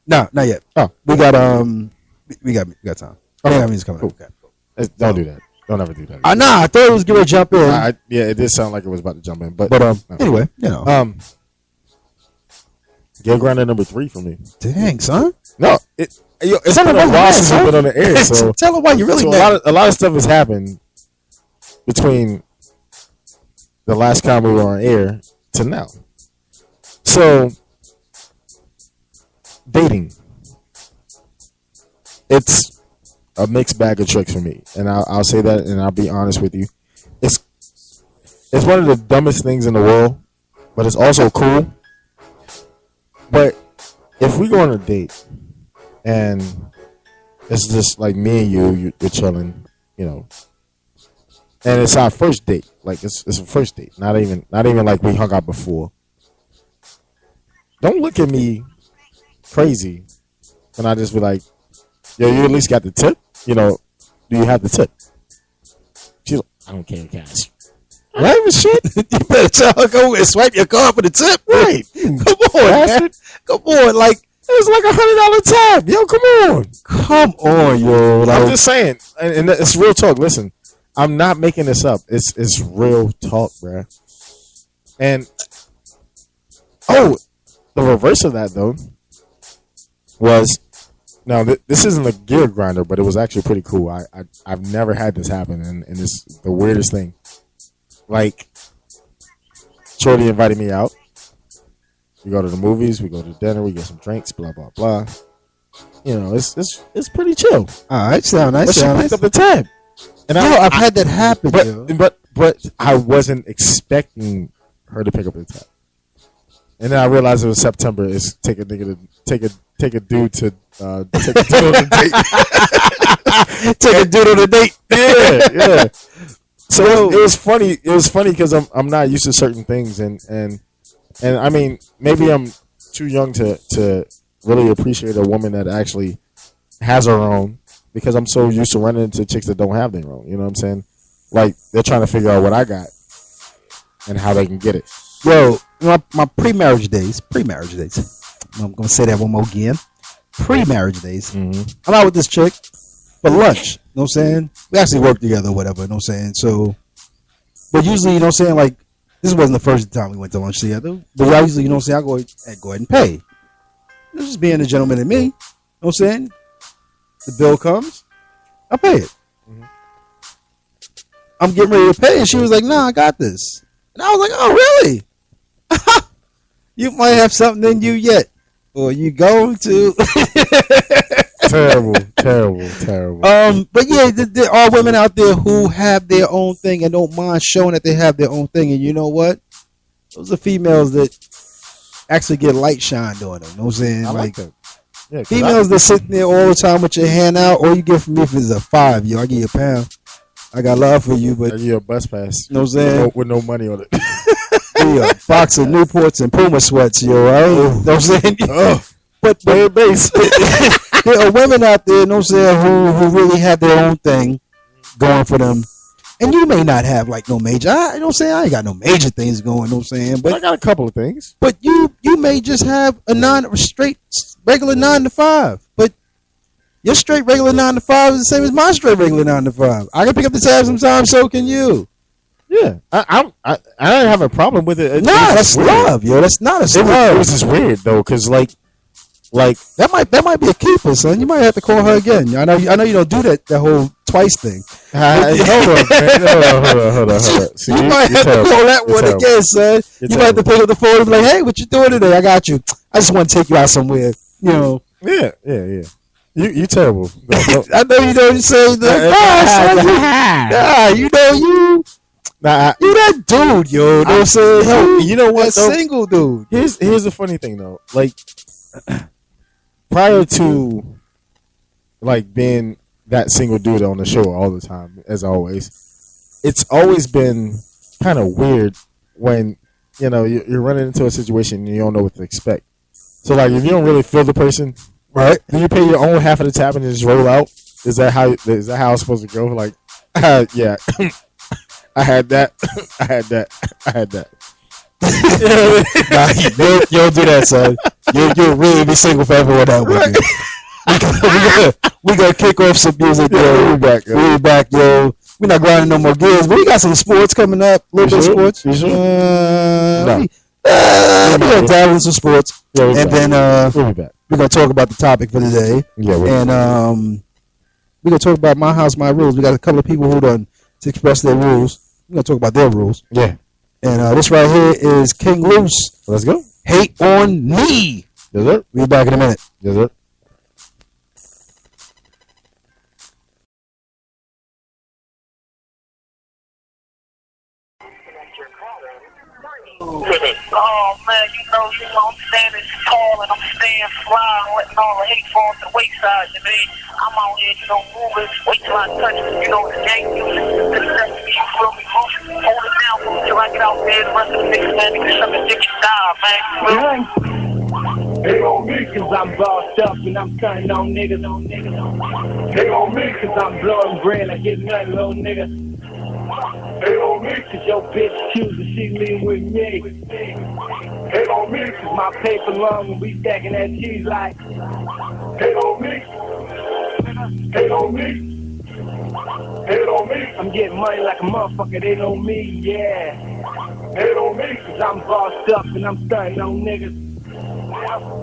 No, not yet. Oh. We got we got time. We got music coming up. Okay. Don't do that. Don't ever do that. Nah, I thought it was gonna jump in. Yeah, it did sound like it was about to jump in, but But no. anyway, Gay Grinder number 3 for me. dang, son. No, it's Tell been him a why while you're since mad, we've been on the air, so Tell her why you really so mad. a lot of stuff has happened between the last time we were on air to now. So dating, it's a mixed bag of tricks for me, and I'll say that, and I'll be honest with you. It's one of the dumbest things in the world, but it's also cool. But if we go on a date and it's just like me and you're chilling, and it's our first date, like it's a first date, not even like we hung out before. Don't look at me crazy when I just be like, yo, you at least got the tip, do you have the tip? She's like, I don't care, guys. Right, even shit. You better tell her go and swipe your card for the tip. Right. Come on, man. Come on, like It was like $100 tab. Yo, come on, yo. Like, I'm just saying, and it's real talk. Listen, I'm not making this up. It's real talk, bruh. And the reverse of that though was, now this isn't a gear grinder, but it was actually pretty cool. I've never had this happen, and it's the weirdest thing. Like, Shorty invited me out. We go to the movies, we go to dinner, we get some drinks, blah blah blah. It's pretty chill. all right, sound nice. But she Sound picked nice. up the tab. And I've had that happen. but I wasn't expecting her to pick up the tab. And then I realized it was September. It's take a dude to take a dude on a date. Take a dude on a date. Yeah. So it was funny. It was funny because I'm not used to certain things, and I mean maybe I'm too young to really appreciate a woman that actually has her own, because I'm so used to running into chicks that don't have their own. You know what I'm saying? Like they're trying to figure out what I got and how they can get it. Yo, my pre-marriage days. I'm gonna say that one more again. Pre-marriage days. Mm-hmm. I'm out with this chick for lunch. You know what I'm saying? We actually work together or whatever. You know what I'm saying? So, but usually, you know what I'm saying? Like, this wasn't the first time we went to lunch together. But I usually, you know what I'm saying? I go ahead and pay. This is being a gentleman in me. You know what I'm saying? The bill comes, I pay it. Mm-hmm. I'm getting ready to pay, and she was like, "Nah, I got this." And I was like, "Oh, really? You might have something in you yet, or you going to?" Terrible. But yeah, there are women out there who have their own thing and don't mind showing that they have their own thing. And you know what? Those are females that actually get light shined on them. You know what I'm saying? I like that. Yeah, females that sitting there all the time with your hand out. All you get from me if it's a $5, yo, I give you £1. I got love for you, but you're a bus pass. You know what I'm saying? With no money on it. Yeah, box of Newports and Puma sweats, yo. Right? You know what I'm saying? But base. There are women out there, you know what I'm saying, who really have their own thing going for them. And you may not have like no major, you know what I'm saying? I ain't got no major things going, you know what I'm saying? But I got a couple of things. But you may just have a straight regular 9 to 5. But your straight regular 9 to 5 is the same as my straight regular 9 to 5. I can pick up the tab sometimes, so can you. Yeah, I don't have a problem with it. That's love, yo. That's not a slur. It was just weird though, because like that might be a keeper, son. You might have to call her again. I know you don't do that whole twice thing. Hold on. See, you might have to call that one again, son. You might have to pick up the phone and be like, "Hey, what you doing today? I got you. I just want to take you out somewhere." You know. Yeah. You terrible. I know you don't say that. You know you. Nah, you that dude, yo. You know what I'm saying? You know what? That single dude. Here's the funny thing though. Like prior to like being that single dude on the show all the time, as always, it's always been kind of weird when you're running into a situation and you don't know what to expect. So like if you don't really feel the person, right? Then you pay your own half of the tab and just roll out. Is that how it's supposed to go? Like, yeah. I had that. Nah, you don't do that, son. You'll really be single forever without one. We gonna kick off some music, yo. We back, yo. We're not grinding no more gears, but we got some sports coming up. A little bit of sports. You sure? No. We're gonna dive into some sports, and then we'll be back. We're gonna talk about the topic for today. Yeah, and we're gonna talk about my house, my rules. We got a couple of people who done to express their rules. We're gonna talk about their rules. Yeah. And this right here is King Loose. Let's go. Hate on Me. Yes, sir. We'll be back in a minute. Yes, sir. Oh man, you know, I'm standing tall and I'm staying fly and letting all the hate fall to the wayside, you mean? I'm out here, moving, wait till I touch it, the gang music, the necessity, you feel me, hold it down for me till I get out there, the rest of the niggas, man, niggas suck a dick and die, man. Hate on me cause I'm bossed up and I'm cutting on niggas. Hate on me cause I'm blowing bread like it's nothing, little nigga. Hate on me cause your bitch choosing she leave with me. Hate on me cause my paper long and we stacking that cheese like. Hate on me. Hate on me. Hate on me. I'm getting money like a motherfucker, they know me, yeah. Hate on me cause I'm bossed up and I'm stunting on niggas.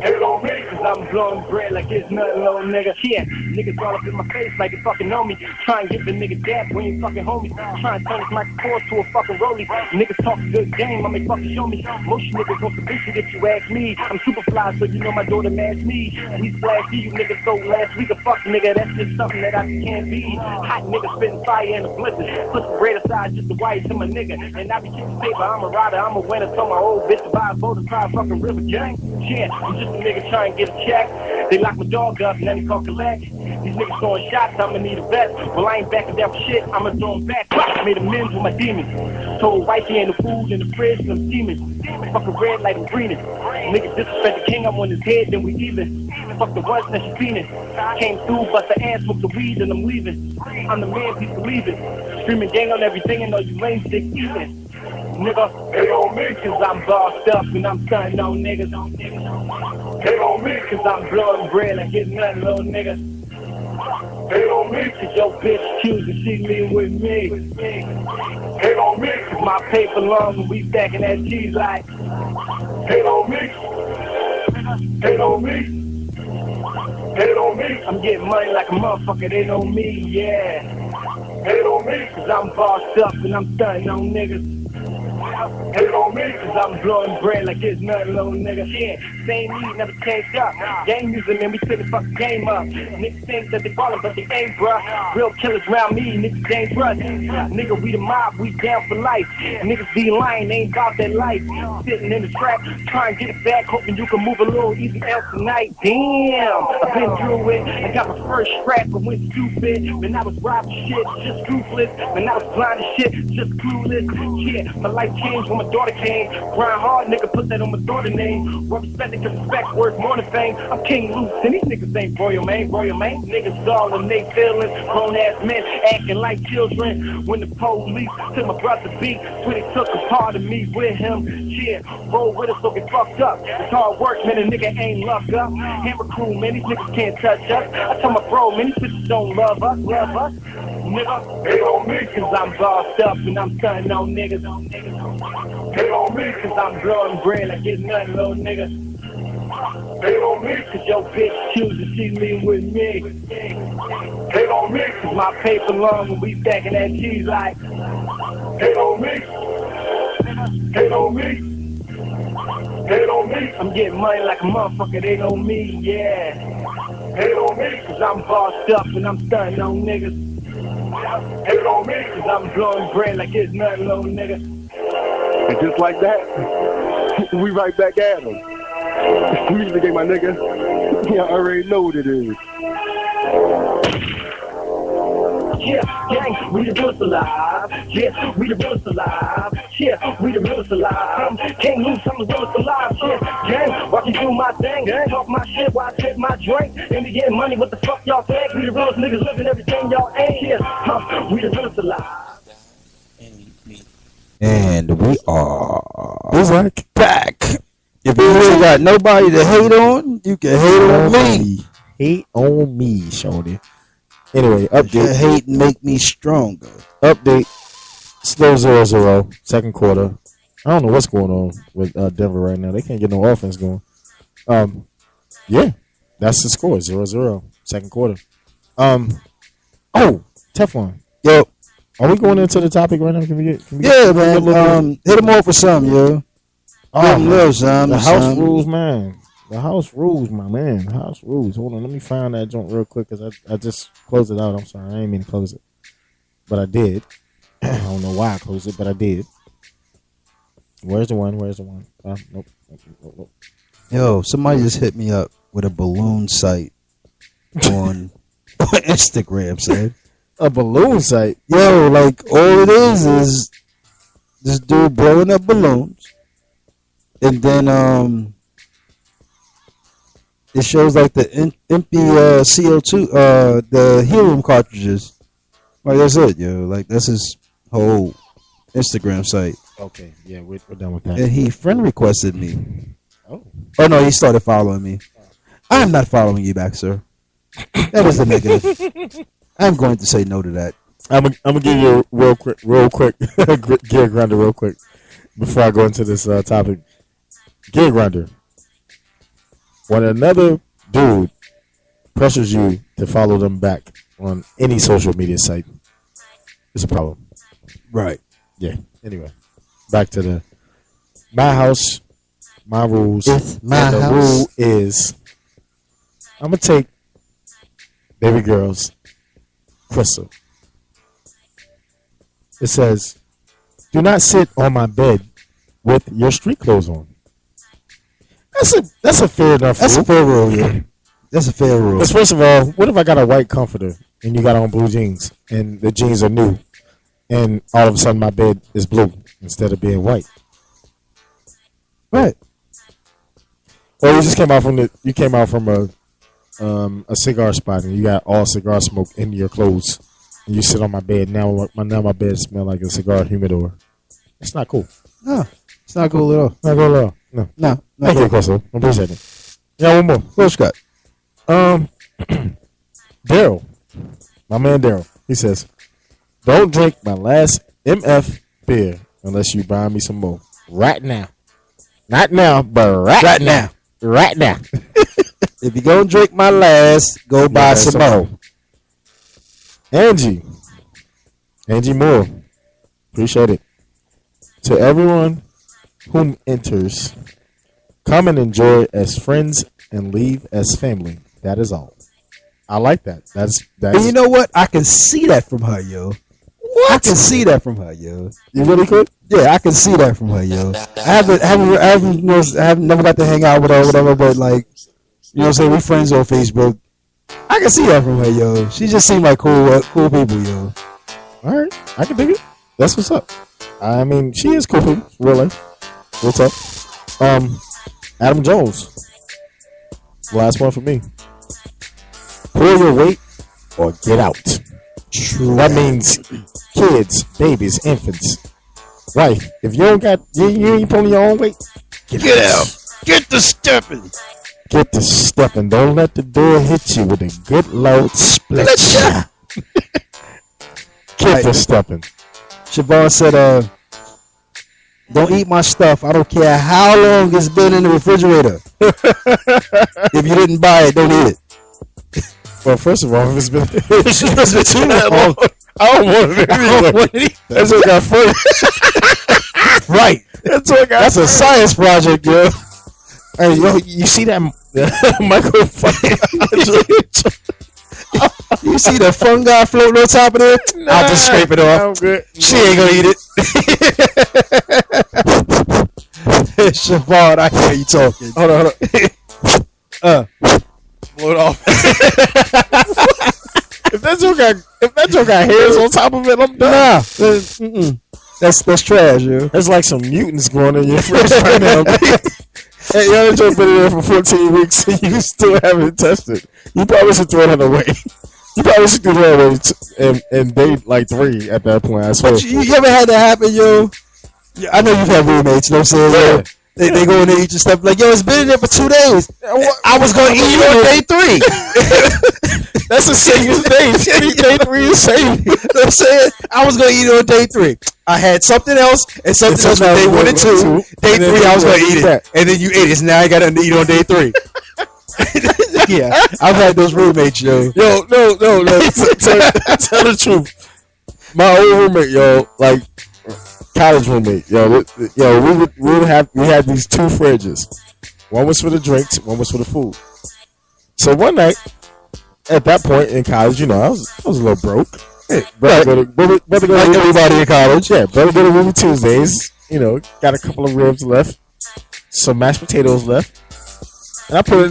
Hate on me cause I'm blowing bread like it's nothing, little nigga. Yeah, Niggas all up in my face like they fucking know me. Try and get the nigga dap when you fucking homies. Try and turn this microphone to a fucking rollie. Niggas talk a good game, I make fucking show me. Most niggas want the bitch if you ask me. I'm super fly, so you know my daughter match me. We flashy, you niggas so last week a fuck nigga. That's just something that I can't be. Hot niggas spitting fire in the blizzard. Put the bread aside just to wire to my nigga. And I be kicking paper, I'm a rider, I'm a winner. So my old bitch to buy a boat to try a fucking river gang. Yeah, I'm just a nigga trying to get a check. They lock my dog up and then they call collect. These niggas throwing shots, I'ma need a vest. Well, I ain't backing down for shit, I'ma throw them back. Made amends with my demons. Told wifey and the food in the fridge and I'm steaming. Fucking red like I'm greening. Niggas disrespect the king, I'm on his head, then we even. Fuck the ones that she feeling. Came through, bust the ass, smoke the weed, and I'm leaving. I'm the man, please believe it. Screaming gang on everything and all you lame dick eating. Nigga, they on me cause I'm bossed up and I'm stunting on niggas. They on me cause I'm blowing bread like it's nothing, little nigga. They on me cause your bitch choosing she leave with me. They on me cause my paper long and we stacking that cheese like. They on me. They on me. They on me. I'm getting money like a motherfucker, they know me, yeah. They on me cause I'm bossed up and I'm stunting on niggas. Hate on me cause I'm blowing bread like it's nothing, little nigga. Yeah, same need, never changed up. Gang music, man, we fit the fucking game up. Niggas think that they ballin', but they ain't, bruh. Real killers round me, niggas dangerous. Nigga, we the mob, we down for life. Niggas be lying, they ain't about that life. Sitting in the trap, trying to get it back, hoping you can move a little easy else tonight. Damn, I've been through it. I got my first scrap, but went stupid. When I was robbing shit, just ruthless. When I was blind as shit, just clueless. Yeah, my life changed when my daughter came. Grind hard, nigga, put that on my daughter's name. Well, respect and respect, worth more than fame. I'm King Loose, and these niggas ain't royal, man. Royal, man. Niggas all in they feelings. Grown ass men acting like children. When the police took my brother beat, when he took a part of me with him. Yeah, roll with us, so get fucked up. It's hard work, man, a nigga ain't luck up. Hammer crew, man, these niggas can't touch us. I tell my bro, man, these bitches don't love us, Nigga, they on me cause I'm bossed up and I'm stunting on niggas. They on me cause I'm blowing bread like it's nothing, little nigga. They on me cause your bitch chooses she leave with me. They on me cause my paper long and we stacking that cheese like. They on me. They on me. They on me. I'm getting money like a motherfucker, they on me, yeah. They on me cause I'm bossed up and I'm stunting on niggas. They on me cause I'm blowing bread like it's nothing, little nigga. And just like that, we right back at him. Music game, my nigga. Yeah, I already know what it is. Yeah, gang, we the realest alive. Yeah, we the realest alive. Yeah, we the realest alive. Can't lose, I'm the realest alive. Yeah, gang, watch me do my thing. Talk my shit while I take my drink. And we getting money, what the fuck y'all think? We the realest niggas living everything y'all ain't. Yeah, we the realest alive. And we are back. If you ain't got nobody to hate on, you can hate on me. Hate on me, Shorty. Anyway, update. Your hate make me stronger. Update. Still 0-0, second quarter. I don't know what's going on with Denver right now. They can't get no offense going. Yeah, that's the score. 0-0, second quarter. Oh, Teflon. Yo, are we going into the topic right now? Can we get man. Hit them off with something, yo. The house rules, man. The house rules, my man. The house rules. Hold on, let me find that joint real quick because I just closed it out. I'm sorry, I didn't mean to close it, but I did. I don't know why I closed it, but I did. Where's the one? Nope. Yo, somebody just hit me up with a balloon site on Instagram, son. A balloon site? Yo, like all it is this dude blowing up balloons, and then it shows like the empty CO2, the helium cartridges. Like that's it, yo. Like that's his whole Instagram site. Okay, yeah, we're done with that. And he friend requested me. Oh no, he started following me. I'm not following you back, sir. That was the negative. I'm going to say no to that. I'm gonna give you a real quick gear grinder real quick before I go into this topic. Gear grinder. When another dude pressures you to follow them back on any social media site, it's a problem. Right. Yeah. Anyway, back to my house, my rules. It's my and the house. rule is I'm gonna take baby girl's Crystal. It says, "Do not sit on my bed with your street clothes on." That's a fair enough That's rule. a fair rule, yeah. That's a fair rule. Because first of all, what if I got a white comforter and you got on blue jeans and the jeans are new, and all of a sudden my bed is blue instead of being white? Right. Or you just came out from a cigar spot and you got all cigar smoke in your clothes, and you sit on my bed. Now my bed smells like a cigar humidor. It's not cool. No, it's not cool at all. Not cool at all. No. No. Thank you, Crystal. I appreciate it. Yeah, one more. Well, Scott. Daryl, my man Daryl, he says, "Don't drink my last MF beer unless you buy me some more right now. Not now, but right now. Right now." If you gonna drink my last, go buy some more. Angie Moore, appreciate it. To everyone whom enters, come and enjoy as friends and leave as family. That is all. I like that. That's And you know what? I can see that from her, yo. What? I can see that from her, yo. You really could? Yeah, I can see that from her, yo. I haven't never got to hang out with her or whatever, but like, you know what I'm saying? We friends on Facebook. I can see that from her, yo. She just seemed like cool people, yo. All right, I can dig it. That's what's up. I mean, she is cool people, real life. What's up? Adam Jones. Last one for me. Pull your weight or get out. That means kids, babies, infants. Wife, if you ain't pulling your own weight, get out. Get the stepping. Get to stepping. Don't let the door hit you with a good loud split. Get to stepping. Siobhan said, don't eat my stuff. I don't care how long it's been in the refrigerator. If you didn't buy it, don't eat it. Well, first of all, if it's been too long, I don't want it anyway. That's what got funny. Right. That's a science project, yo. Hey, yo, you see that Michael fucking? You see the fungi floating on top of there? I'll just scrape it off. I'm good. She ain't gonna eat it. Siobhan, I hear you talking. Hold on. Blow it off. If that joke got hairs on top of it, I'm done. Nah, that's trash, yo. There's like some mutants growing in your fridge right now. Hey, yo, that joke been in there for 14 weeks and you still haven't touched it. You probably should throw that away. You probably should throw that away and date like 3 at that point, I swear. But you ever had that happen, yo? Yeah, I know you've had roommates, you know what I'm saying? Yeah. Yo? They go in there eat your stuff like, yo, it's been in there for 2 days. I was gonna eat it on day 3. That's the same day. Day 3 is same. You know what I'm saying? I was gonna eat it on day 3. I had something else and something else on day 1 and 2. Day 3, I was gonna eat it, and then you ate it. So now I gotta eat on day 3. Yeah, I've had those roommates, yo. Yo, no. Tell the truth. My old roommate, yo, like college roommate, yo, we had these 2 fridges. One was for the drinks, one was for the food. So one night, at that point in college, you know, I was a little broke. Hey, brother go to Like everybody in college. yeah, brother go to Ruby Tuesdays. You know, got a couple of ribs left, some mashed potatoes left, and I put it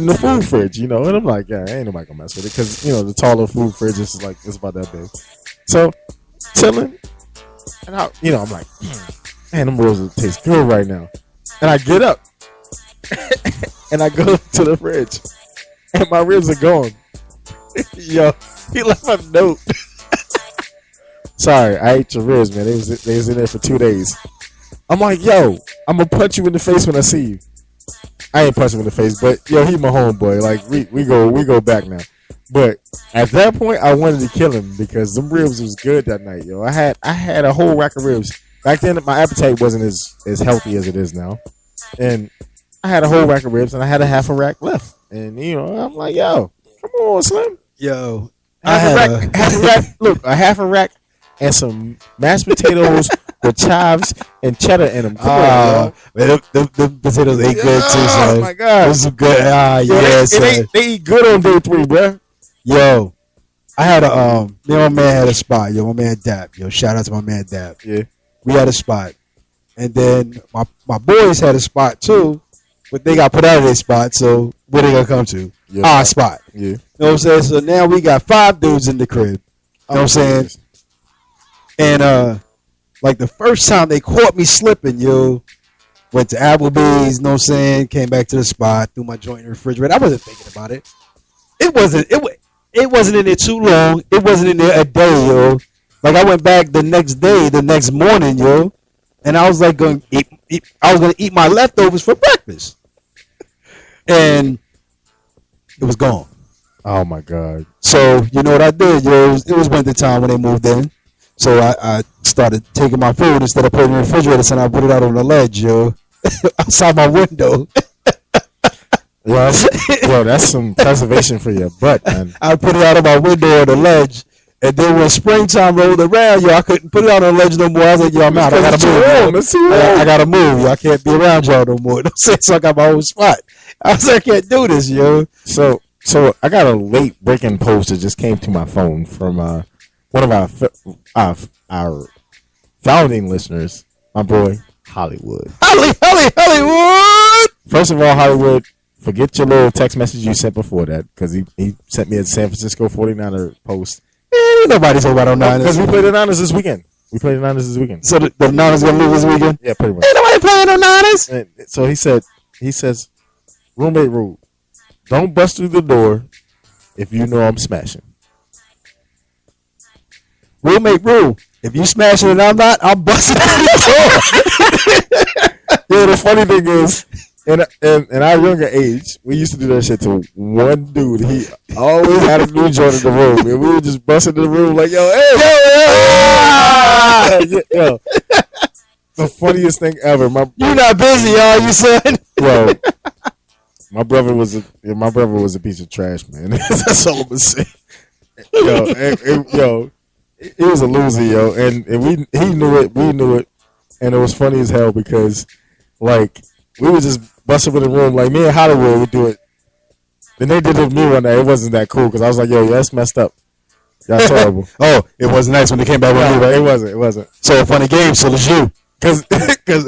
in the food fridge. You know, and I'm like, yeah, ain't nobody gonna mess with it because you know the taller food fridge is like it's about that big. So chilling, and I'm like, man, them ribs taste good right now. And I get up and I go to the fridge, and my ribs are gone. Yo, he left a note. Sorry, I ate your ribs, man. They was in there for 2 days. I'm like, yo, I'm gonna punch you in the face when I see you. I ain't punch him in the face, but yo, he my homeboy. Like we go back now. But at that point, I wanted to kill him because them ribs was good that night, yo. I had a whole rack of ribs. Back then, my appetite wasn't as healthy as it is now, and I had a whole rack of ribs, and I had a half a rack left. And you know, I'm like, yo, on, Slim. Yo, Look, a half a rack and some mashed potatoes with chives and cheddar in them. Come on, man, them potatoes ain't good too, son. Oh my god, those are good. They eat good on day 3, bro. Yo, I had me and my man had a spot. Yo, my man Dap. Yo, shout out to my man Dap. Yeah, we had a spot, and then my boys had a spot too, but they got put out of their spot. So where they gonna come to? Our spot. Yeah, you know what I'm saying. So now we got 5 dudes in the crib. You know what I'm saying? And like the first time they caught me slipping, yo, went to Applebee's. You know what I'm saying? Came back to the spot, threw my joint in the refrigerator. I wasn't thinking about it. It wasn't in there too long. It wasn't in there a day, yo. Like I went back the next morning, yo, and I was like going to eat my leftovers for breakfast, and it was gone. Oh my god! So you know what I did, yo? It was winter time when they moved in, so I started taking my food instead of putting it in the refrigerator, and I put it out on the ledge, yo, outside my window. Yo, that's some preservation for your butt, man. I put it out on my window on the ledge, and then when springtime rolled around, yo, I couldn't put it out on the ledge no more. I was like, yo, I'm out. I gotta move. I gotta move. Yo, I can't be around y'all no more. So I got my own spot. I was like, I can't do this, yo. So I got a late breaking post that just came to my phone from one of our founding listeners, my boy Hollywood. Hollywood. First of all, Hollywood, forget your little text message you sent before that, because he sent me a San Francisco 49er post. Ain't nobody talking about Niners. Because we played the Niners this weekend. So the Niners gonna lose this weekend? Yeah, pretty much. Ain't nobody playing the Niners. And so he says, roommate rule, don't bust through the door if you know I'm smashing. Roommate rule, if you smashing and I'm not, I'm busting through the door. Yeah, the funny thing is, in our younger age, we used to do that shit to one dude. He always had a new joint in the room, and we would just bust into the room like, yo, yo. The funniest thing ever. You not busy, are you, son? Bro, my brother was a piece of trash, man. That's all I'm gonna say. Yo, he was a loser, yo, and he knew it, we knew it, and it was funny as hell because, like, we would just bust up in the room, like me and Hollywood would do it. Then they did it with me one day. It wasn't that cool because I was like, yo, that's messed up. Y'all terrible. Oh, it wasn't nice when they came back with you, right? It wasn't. So a funny game, so it's you. Because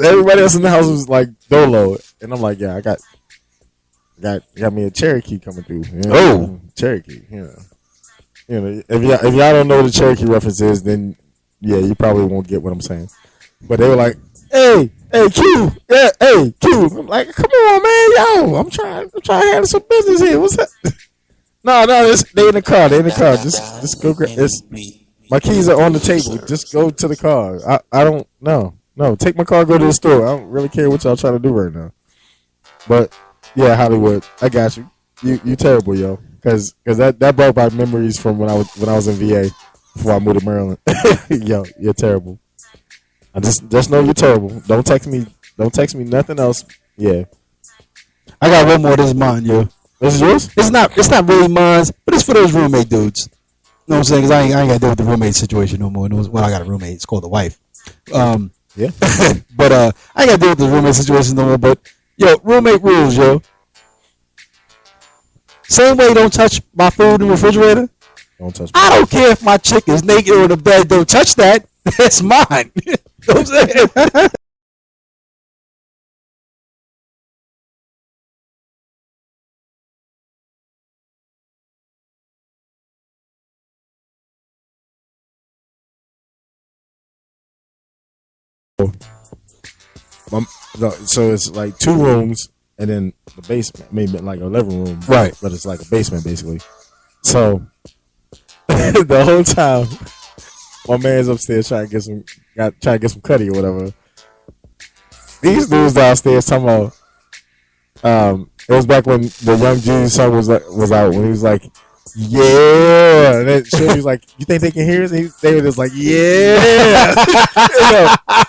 everybody else in the house was like dolo, and I'm like, yeah, I got me a Cherokee coming through. You know? Oh, Cherokee. You know, if y'all don't know what the Cherokee reference is, then yeah, you probably won't get what I'm saying. But they were like, hey, Q, yeah, hey, Q. I'm like, come on, man, yo, I'm trying to handle some business here. What's up? No, they in the car. Just go grab. My keys are on the table. Just go to the car. I don't know. No, take my car, go to the store. I don't really care what y'all trying to do right now. But yeah, Hollywood, I got you. You terrible, yo. Because that brought back memories from when I was in VA before I moved to Maryland. Yo, you're terrible. I just know you're terrible. Don't text me nothing else. Yeah. I got one more. This is mine, yo. This is yours? It's not really mine, but it's for those roommate dudes. You know what I'm saying? Because I ain't got to deal with the roommate situation no more. Well, I got a roommate. It's called the wife. Yeah. But I ain't got to deal with the roommate situation no more. But yo, roommate rules, yo. Same way, don't touch my food in the refrigerator. Don't touch. I don't care if my chick is naked on the bed. Don't touch that. That's mine. You know what I'm saying? So it's like 2 rooms and then the basement, maybe like a living room, Right. But it's like a basement basically. So the whole time, my man's upstairs trying to get some cutty or whatever. These dudes downstairs talking about. It was back when the Young Jeezy song was out, when he was like, yeah, and then she was like, you think they can hear us? And they were just like, yeah.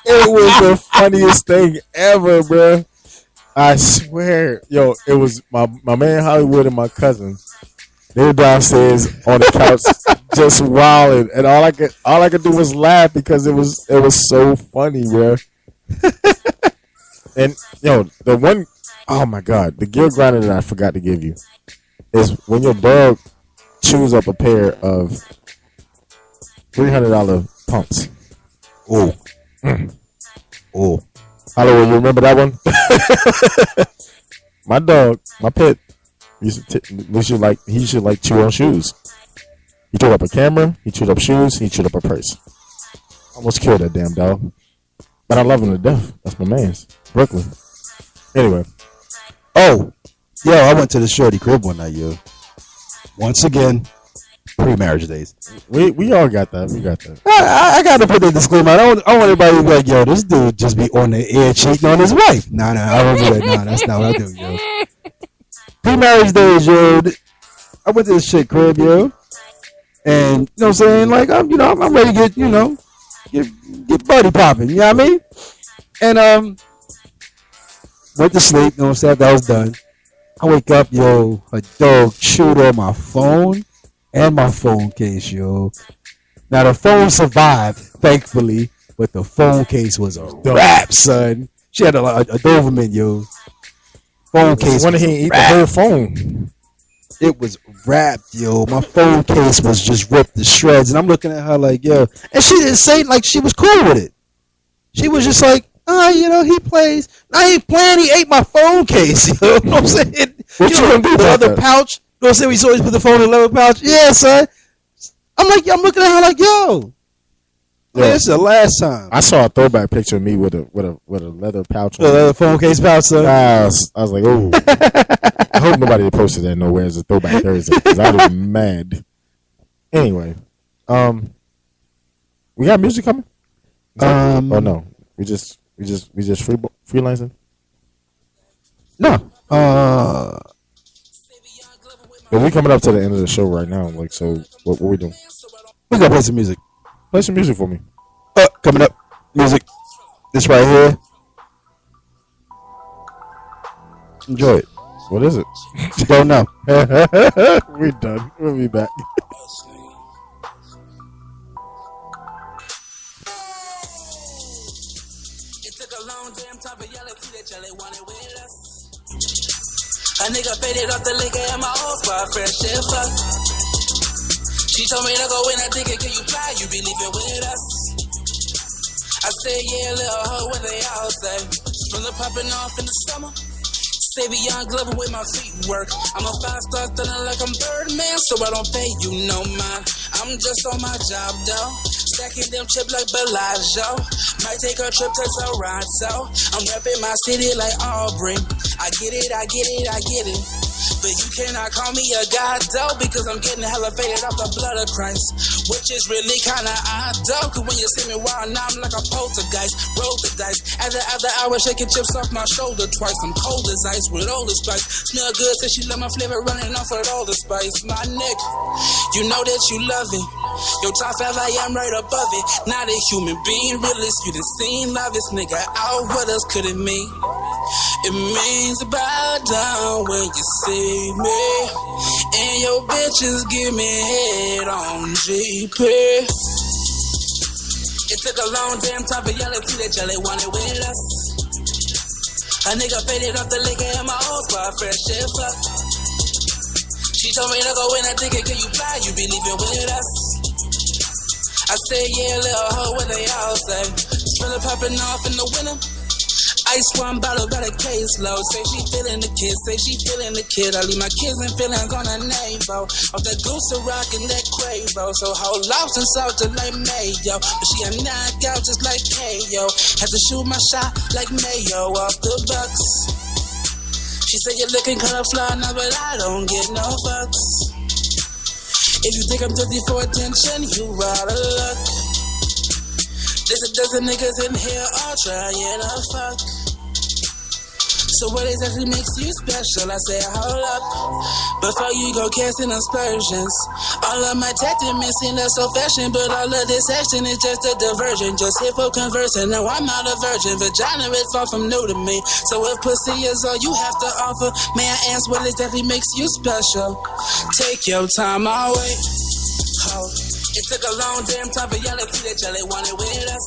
It was the funniest thing ever, bro. I swear, yo, it was my man Hollywood and my cousin. They were downstairs on the couch, just wilding, and all I could do was laugh because it was so funny, bro. And the one, oh my god, the gear grinder that I forgot to give you is when your dog chews up a pair of $300 pumps. Oh, oh, Hello, you remember that one? My dog, my pet, he should like chew on shoes. He chewed up a camera, he chewed up shoes, he chewed up a purse. Almost killed that damn dog. But I love him to death. That's my man's. Brooklyn. Anyway. oh, yo, I went to the shorty crib one night, yo. Once again, pre-marriage days. We all got that. We got that. I gotta put that disclaimer. I want everybody to be like, yo, this dude just be on the air cheating on his wife. Nah, I don't do that. Nah, that's not what I do, yo. Pre-marriage days, yo. I went to this shit crib, yo. And, you know what I'm saying? Like, I'm ready to get buddy popping. You know what I mean? And, went to sleep. You know what I'm saying? That was done. I wake up, yo. A dog chewed on my phone and my phone case, yo. Now, the phone survived, thankfully, but the phone case was a wrap, son. She had a Doberman, yo. Phone case. When he didn't eat the whole phone. It was wrapped, yo. My phone case was just ripped to shreds, and I'm looking at her like, yo. And she didn't say like she was cool with it. She was just like, he plays. I ain't playing. He ate my phone case. You know what I'm saying? What you gonna do the about other that? pouch. You know what I'm saying? We always put the phone in the leather pouch. Yeah, son. I'm looking at her like, yo. Man, this is the last time. I saw a throwback picture of me with a leather pouch on. The leather phone case pouch, son. I was like, oh. I hope nobody posted that nowhere as a throwback Thursday because I'd be mad. Anyway, we got music coming. Oh no, we just freelancing. No. But we coming up to the end of the show right now. Like, so what we doing? We gotta play some music. Play some music for me. Coming up, music. This right here. Enjoy it. What is it? Don't know. We done. We'll be back. It took a long damn time for y'all to see that y'all ain't wanted with us. A nigga faded off the liquor and my old squad fresh shit fuck. She told me to go in and think it, can you fly? You be leaving with us. I said, yeah, little hoe, what they all say. Sprinter popping off in the summer. Savvy young Glover with my feet work. I'm a 5-star stunner like I'm Birdman, so I don't pay you no mind. I'm just on my job though, stacking them chips like Bellagio. Might take a trip to Toronto. I'm repping my city like Aubrey. I get it. But you cannot call me a god though, because I'm getting hella faded off the blood of Christ, which is really kinda odd though. Cause when you see me wild, now I'm like a poltergeist. Roll the dice, after hours shaking chips off my shoulder twice. I'm cold as ice with all the spice. Smell good, said she love my flavor running off with all the spice. My nigga, you know that you love it. Your top 5, I am right above it. Not a human being, realist. You done seen love this nigga out. What else could it mean? It means bow down when you see me, and your bitches give me head on GP. It took a long damn time for y'all to see that y'all ain't wanted with us. A nigga faded off the liquor and my old squad fresh shit fuck. She told me to go in and think it, can you fly? You be leaving with us. I said, yeah, little hoe, what they all say. Spiller popping off in the winter. Ice one bottle, got a case low. Say she feeling the kid, say she feeling the kid. I leave my kids and feelings on her navel. Off that goose rock and that Quavo. So whole lost and salted like mayo. But she a knockout just like KO. Had to shoot my shot like Mayo off the Bucks. She said you're looking kinda fly now, but I don't get no fucks. If you think I'm thirsty for attention, you out of luck. There's a dozen niggas in here all trying to fuck. So what exactly makes you special? I say, hold up. Before you go casting aspersions, all of my tactics missing up so fashion, but all of this action is just a diversion. Just here for conversing. No, I'm not a virgin. Vagina is far from new to me. So if pussy is all you have to offer, may I ask what exactly makes you special? Take your time, I'll wait. Oh, it took a long damn time for y'all to see that y'all wanted with us.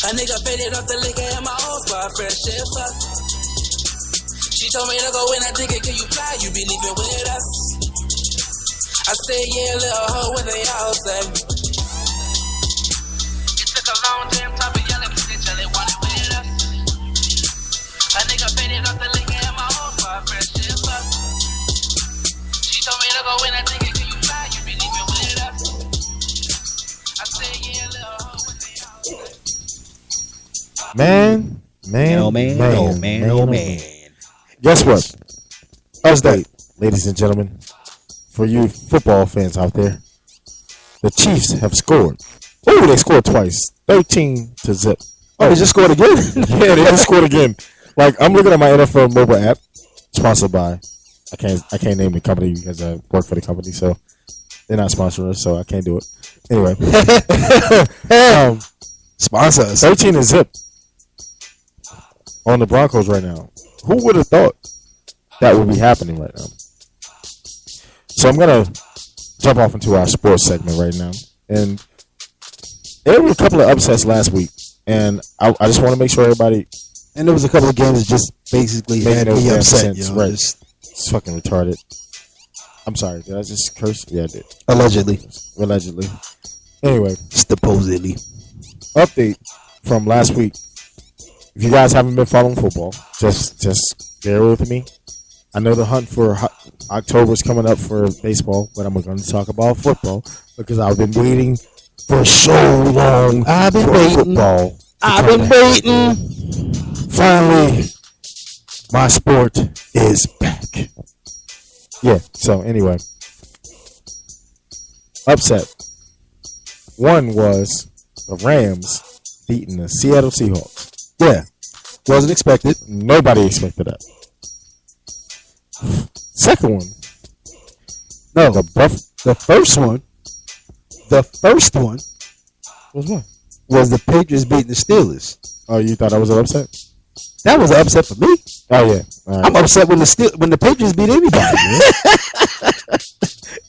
A nigga faded off the liquor in my old spot, fresh shit fuck. She told me to go in, I think it, can you fly? You be leaving with us. I said, yeah, little hoe, what they all say. It took a long damn time for y'all to see that y'all wanted with us. A nigga faded off the liquor in my old spot, fresh shit fuck. She told me to go in, I think it, can you fly? You be leaving with us. I said, yeah, little hoe, what they all say. Man. Guess what? Update, ladies and gentlemen, for you football fans out there, the Chiefs have scored. Oh, they scored twice, 13-0. Oh, they just scored again? Yeah, they just scored again. Like, I'm looking at my NFL mobile app, sponsored by. I can't name the company because I work for the company, so they're not sponsoring us, so I can't do it. Anyway, Sponsor us. 13-0 on the Broncos right now. Who would have thought that would be happening right now? So I'm gonna jump off into our sports segment right now, and there were a couple of upsets last week, and I just want to make sure everybody. And there was a couple of games that just basically Made had no me damn upset. sense, You know, right. just It's fucking retarded. I'm sorry, did I just curse? Yeah, I did. allegedly. Allegedly. Anyway, Supposedly. update from last week. If you guys haven't been following football, just bear with me. I know the hunt for October is coming up for baseball, but I'm going to talk about football because I've been waiting for so long. I've been for waiting. Football. I've been waiting. Finally, my sport is back. Yeah, so anyway. Upset. One was the Rams beating the Seattle Seahawks. Yeah. Wasn't expected. Nobody expected that. Second one. No. The first one. The first one was what? was the Patriots beating the Steelers. Oh, you thought I was an upset? That was an upset for me. Oh, yeah. All right. I'm upset when the Patriots beat anybody.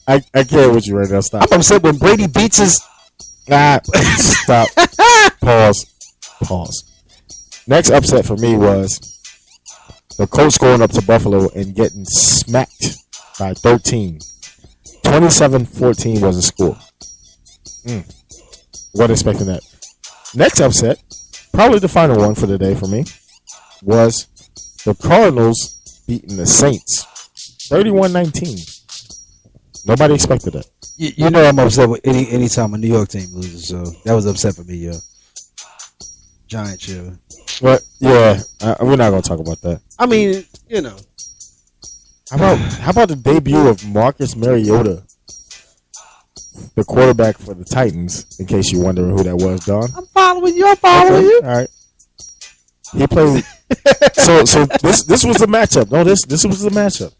Man. I can't with you right now. Stop. I'm upset when Brady beats his. Stop. Pause. Next upset for me was the Colts going up to Buffalo and getting smacked by 13. 27-14 was the score. Wasn't expecting that. Next upset, probably the final one for the day for me, was the Cardinals beating the Saints 31-19. Nobody expected that. You know I'm upset with any time a New York team loses, so that was upset for me, yo. Giant chill. But yeah, we're not gonna talk about that. I mean, you know. How about the debut of Marcus Mariota, the quarterback for the Titans? In case you're wondering who that was, Don. I'm following you. Okay, all right. He played. so this was the matchup. No, this was the matchup.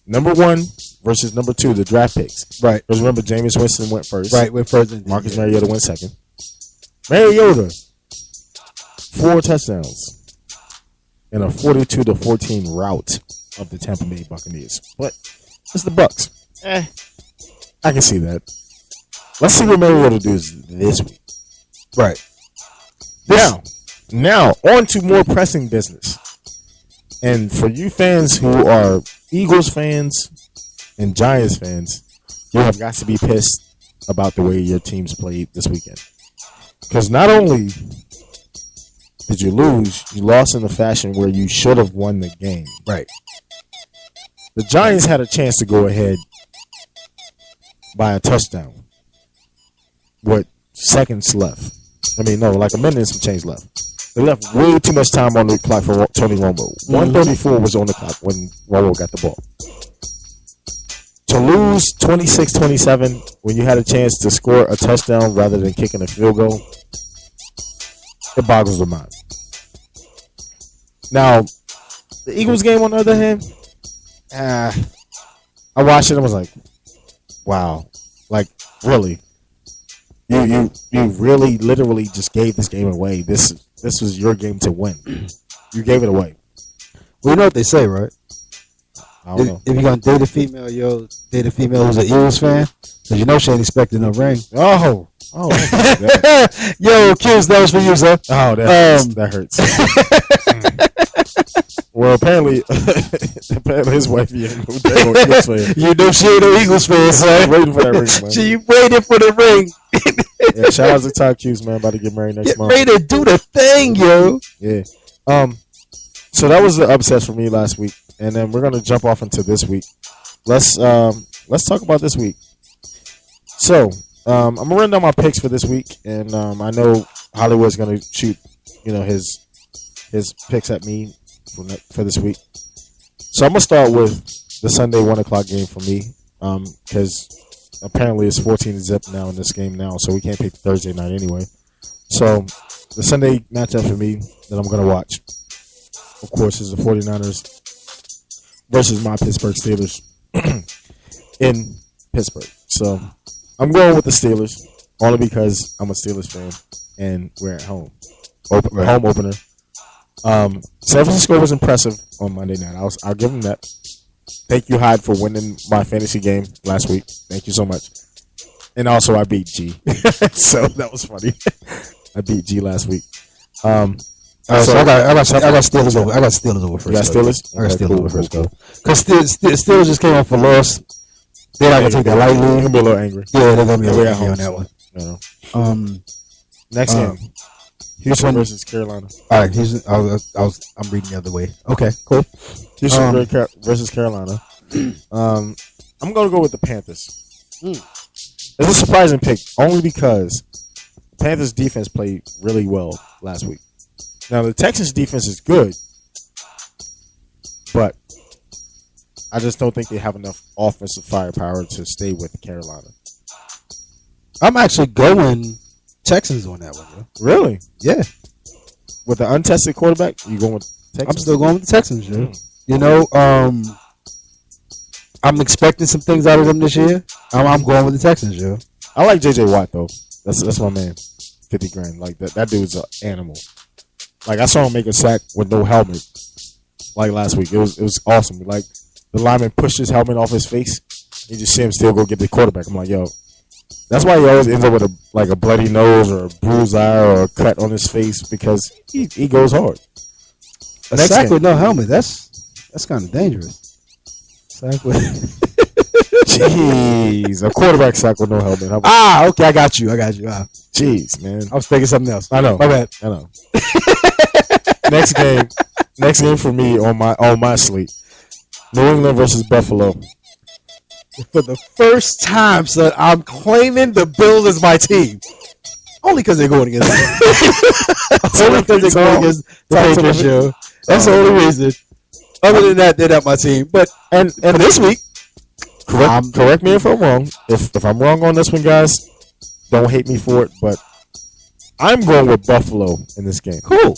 Number 1 versus number 2, the draft picks. Right. Because remember, Jameis Winston went first. Right, went first. Marcus Mariota went second. Mariota, 4 touchdowns in a 42-14 rout of the Tampa Bay Buccaneers. But it's the Bucs. I can see that. Let's see what Mariota does this week. Right. Now, on to more pressing business. And for you fans who are Eagles fans and Giants fans, you have got to be pissed about the way your teams played this weekend. Because not only did you lose, you lost in a fashion where you should have won the game. Right. The Giants had a chance to go ahead by a touchdown with seconds left. I mean, no, like a minute and some change left. They left way too much time on the clock for Tony Romo. 134 was on the clock when Romo got the ball. To lose 26-27 when you had a chance to score a touchdown rather than kicking a field goal, it boggles the mind. Now, the Eagles game, on the other hand, I watched it and was like, wow. Like, really? You really, literally just gave this game away. This was your game to win. You gave it away. Well, you know what they say, right? I don't know. If you're going to date a female, date a female who's an Eagles fan, because you know she ain't expecting no ring. Oh. Yo, Q's, that was for you, sir. Oh, that hurts. Well, apparently his wife ain't no damn Eagles fan. You know she ain't no Eagles fan, son. Waiting for that ring, man. She waited for the ring. Yeah, shout out to Todd Q's, man. About to get married next month. Ready to do the thing, yo. Yeah. So that was the upsets for me last week, and then we're gonna jump off into this week. Let's talk about this week. So I'm gonna run down my picks for this week, and I know Hollywood's gonna shoot, his picks at me for this week. So I'm gonna start with the Sunday 1:00 game for me, because apparently it's 14-0 now in this game now, so we can't pick Thursday night anyway. So the Sunday matchup for me that I'm gonna watch, of course, is the 49ers versus my Pittsburgh Steelers in Pittsburgh. So I'm going with the Steelers only because I'm a Steelers fan and we're at home. Home opener. San Francisco was impressive on Monday night. I'll give them that. Thank you, Hyde, for winning my fantasy game last week. Thank you so much. And also, I beat G. So that was funny. I beat G last week. So I got Steelers over. I got Steelers over first. You got Steelers? I got Steelers over first. Cool. Because Steelers just came off a loss. They're not gonna take that lightly. They're gonna be a little angry. Yeah, they're gonna be a little at angry home on that one. No. Next game, Houston versus Carolina. All right, I'm reading the other way. Okay, cool. Houston versus Carolina. I'm gonna go with the Panthers. It's a surprising pick, only because the Panthers defense played really well last week. Now the Texans defense is good, but I just don't think they have enough offensive firepower to stay with Carolina. I'm actually going Texans on that one, bro. Really? Yeah. With the untested quarterback, you going with Texans? I'm still going with the Texans, yo. You know, I'm expecting some things out of them this year. I'm going with the Texans, yo. I like J.J. Watt, though. That's my man. 50 grand. Like, that dude's an animal. Like, I saw him make a sack with no helmet, like, last week. It was awesome. Like, the lineman pushed his helmet off his face. You just see him still go get the quarterback. I'm like, yo. That's why he always ends up with a bloody nose or a bruised eye or a cut on his face, because he goes hard. A sack with no helmet. That's kind of dangerous. Sack with... Jeez. A quarterback sack with no helmet. Okay. I got you. Jeez, man. I was thinking something else. I know. My bad. I know. Next game for me on my slate. New England versus Buffalo. For the first time, son, I'm claiming the Bills as my team. Only because they're going against Only because they're going against the Patriots, yo. That's the only reason. Other than that, they're not my team. But and for this week, correct me if I'm wrong. If I'm wrong on this one, guys, don't hate me for it. But I'm going with Buffalo in this game. Cool.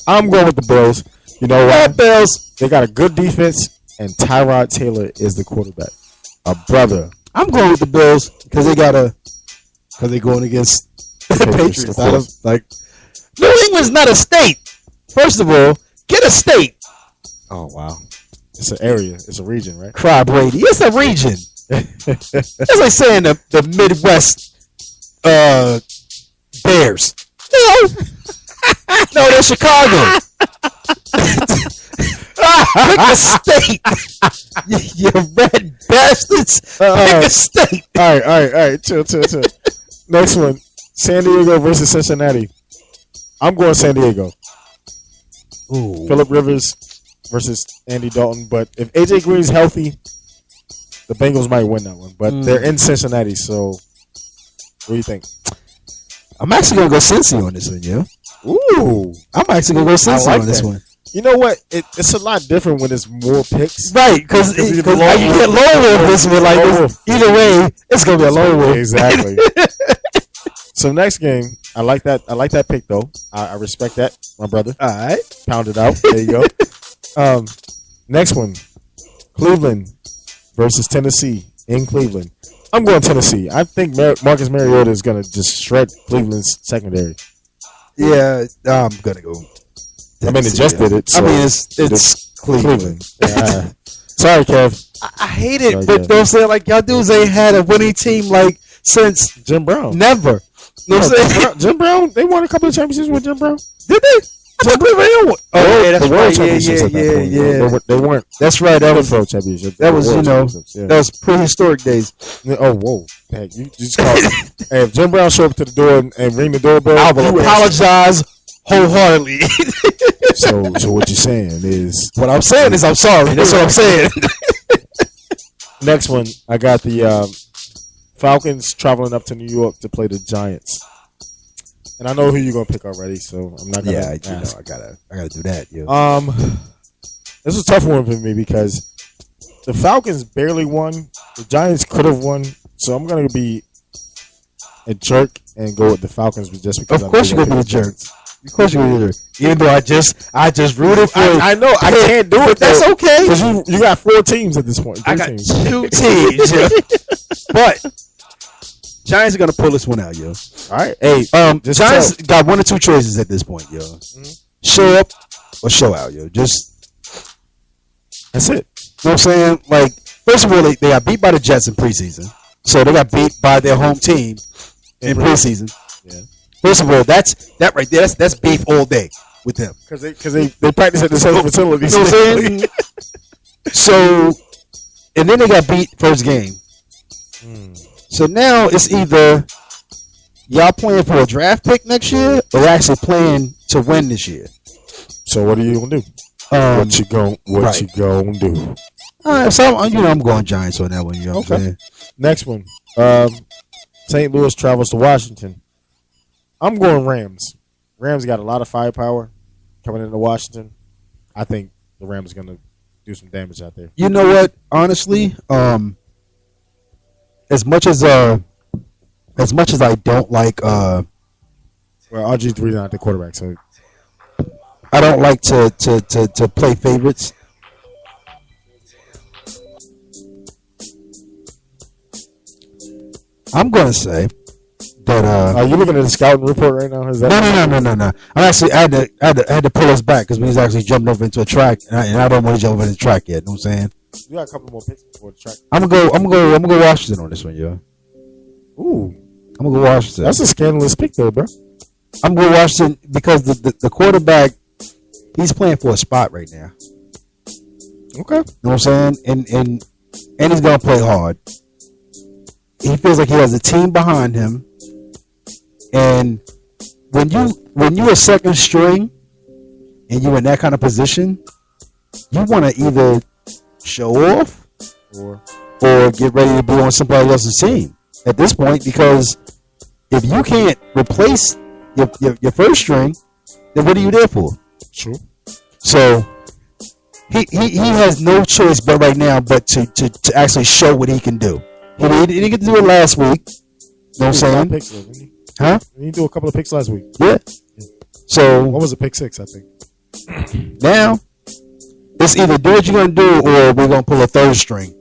I'm going with the Bills. You know what? Bills. They got a good defense, and Tyrod Taylor is the quarterback. A brother. I'm going with the Bills because they're going against the Patriots. Like, New England's not a state. First of all, get a state. Oh wow, it's an area. It's a region, right? Cry Brady. It's a region. It's like saying the Midwest Bears. No, they're Chicago. Pick a state. You red bastards. Pick a state. All right. Chill. Next one. San Diego versus Cincinnati. I'm going San Diego. Ooh. Phillip Rivers versus Andy Dalton. But if AJ Green's healthy, the Bengals might win that one. But they're in Cincinnati, so what do you think? I'm actually going to go Cincy on this one, yo. Ooh. I'm actually going to go Cincy on this one. You know what? It's a lot different when it's more picks. Right, because you get lone wolf this one. Like either way, it's gonna be a lone wolf. Exactly. So next game, I like that pick though. I respect that, my brother. All right. counted out. There you go. Next one, Cleveland versus Tennessee in Cleveland. I'm going Tennessee. I think Marcus Mariota is going to just shred Cleveland's secondary. Yeah, I'm gonna go. I mean, it just did it. So I mean, it's Cleveland. Yeah. Sorry, Kev. I hate it, Sorry, but Kev. you know what I'm saying? Like, y'all dudes ain't had a winning team like since Jim Brown. never. You know what I'm saying? Jim Brown. They won a couple of championships with Jim Brown. Did they? I thought Cleveland won. Oh, yeah, that's The world right. championships at that point. Yeah. They weren't. That's right. That was Pro championship. that was, World you know, championships, yeah. that was prehistoric days. Oh, whoa. Heck, you just called. Hey, if Jim Brown showed up to the door and ring the doorbell, I you will answer. apologize wholeheartedly. So what you're saying is, What I'm saying is I'm sorry. That's what I'm saying. next one, I got the Falcons traveling up to New York to play the Giants. And I know who you're gonna pick already, so I'm not gonna Yeah, you ask. know, I gotta do that. Yo. This is a tough one for me because the Falcons barely won. The Giants could have won, so I'm gonna be a jerk and go with the Falcons just because. Of course you're gonna be a jerk. Of course you're gonna be a jerk. Even though I just rooted for. I know I can't do it. That's okay. Because you got 4 teams at this point. I 3 got teams. 2 teams. Yo. But Giants are gonna pull this one out, yo. All right. Hey, just Giants got 1 or 2 choices at this point, yo. Show up or show out, yo. Just that's it. you know what I'm saying? Like, first of all, they got beat by the Jets in preseason. So they got beat by their home team in preseason. Yeah. First of all, that right there, that's beef all day with them. Because they practice at the same facility. You know what I'm saying? So, and then they got beat first game. So now it's either y'all playing for a draft pick next year or actually playing to win this year. So what are you gonna do? What you gonna do? All right, so I'm going Giants on that one. You know what I'm saying? Next one. St. Louis travels to Washington. I'm going Rams. Rams got a lot of firepower coming into Washington. I think the Rams are gonna do some damage out there. You know what? Honestly, as much as I don't like, Well, RG3 not the quarterback, so I don't like to play favorites. I'm gonna say that. are you looking at the scouting report right now? Is that No. I'm actually I had to pull us back because we was actually jumping over into a track, and I don't want to jump over into the track yet. You know what I'm saying? You got a couple more picks before the track. I'm gonna go Washington on this one, yo. Ooh, I'm gonna go Washington. that's a scandalous pick, though, bro. I'm going Washington because the quarterback, he's playing for a spot right now. Okay. You know what I'm saying? And he's gonna play hard. He feels like he has a team behind him. And when you're a second string and you're in that kind of position, you want to either show off or get ready to be on somebody else's team at this point, because if you can't replace your first string, then what are you there for? True. So he has no choice but right now but to actually show what he can do. He didn't get to do it last week. You know what I'm saying? Picks, though, didn't he? Huh? He do a couple of picks last week. Yeah. So What was a pick 6? I think. now it's either do what you're gonna do or we're gonna pull a third string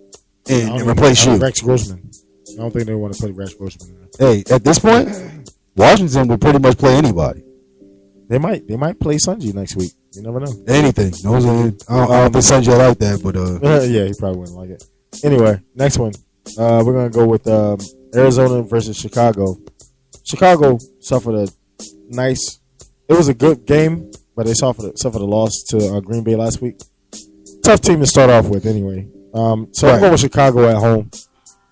and replace you. Rex Grossman. I don't think they want to put Rex Grossman in there. Hey, at this point, Washington will pretty much play anybody. They might play Sunji next week. You never know. Anything. You know what I'm saying? I don't think Sanjay like that, but Yeah, he probably wouldn't like it. Anyway, next one. We're gonna go with Arizona versus Chicago. Chicago suffered a nice. It was a good game, but they suffered a loss to Green Bay last week. Tough team to start off with, anyway. So I'm going with Chicago at home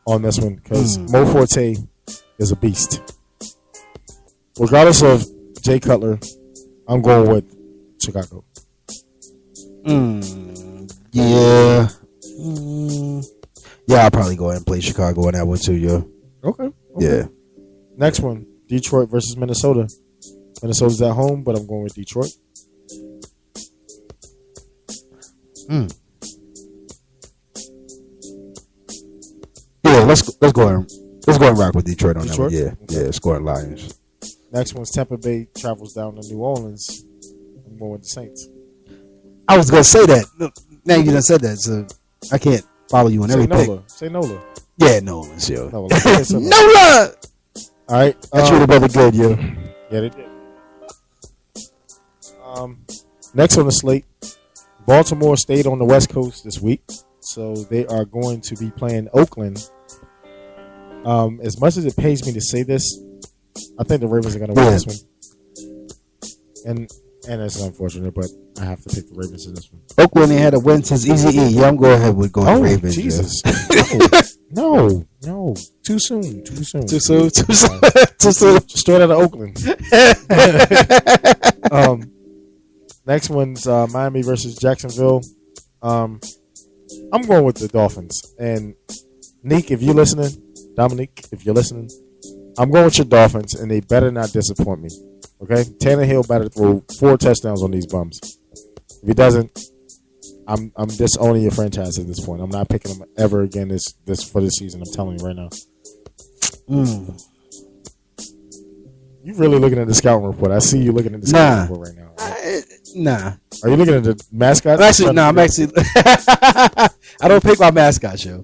on this one because Mo Forte is a beast. Regardless of Jay Cutler, I'm going with Chicago. yeah. Yeah, I'll probably go ahead and play Chicago on that one too, yo. Okay. Yeah. Next one, Detroit versus Minnesota. Minnesota's at home, but I'm going with Detroit. Yeah, let's go and rock with Detroit on Detroit? that one. Yeah, yeah, scoring Lions. Next one's Tampa Bay travels down to New Orleans. I'm going with the Saints. I was gonna say that. No, now you done said that, so I can't follow you on every pick. Say Nola. Yeah, Nolan's yo. Nola. Nola. All right. That treated brother good, yo. Yeah, they did. Next on the slate, Baltimore stayed on the West Coast this week, so they are going to be playing Oakland. As much as it pains me to say this, I think the Ravens are going to win this one. And it's unfortunate, but I have to pick the Ravens in this one. Oakland ain't had a win since Easy E. Yeah, I'm going ahead with going Ravens. Jesus. No. Too soon. Too soon. Straight out of Oakland. Next one's Miami versus Jacksonville. I'm going with the Dolphins. And Nick, if you're listening, Dominique, if you're listening, I'm going with your Dolphins, and they better not disappoint me. Okay? Tannehill better throw 4 touchdowns on these bums. If he doesn't, I'm disowning your franchise at this point. I'm not picking them ever again this for this season. I'm telling you right now. You really looking at the scouting report? I see you looking at the scouting report right now. Nah. Are you looking at the mascot? Actually, no. I'm actually. I don't pick my mascot show.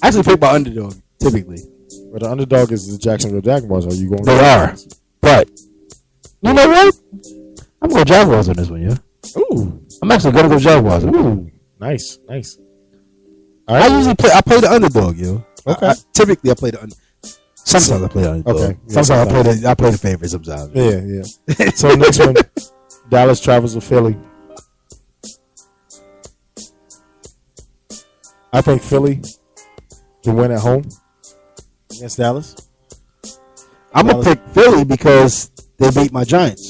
I actually pick my underdog typically. But the underdog is the Jacksonville Jaguars. Are you going? They are. But you know what? I'm going Jaguars on this one, yeah. Ooh. I'm actually going to go Jaguars. Ooh. Nice. All right. I usually play the underdog, yo. Okay. Typically, I play the underdog. Sometimes I play the underdog. Okay. Yeah, sometimes I play the favorite sometimes. Yeah. So next one, Dallas travels with Philly. I think Philly can win at home against Dallas. I'm going to pick Philly because they beat my Giants.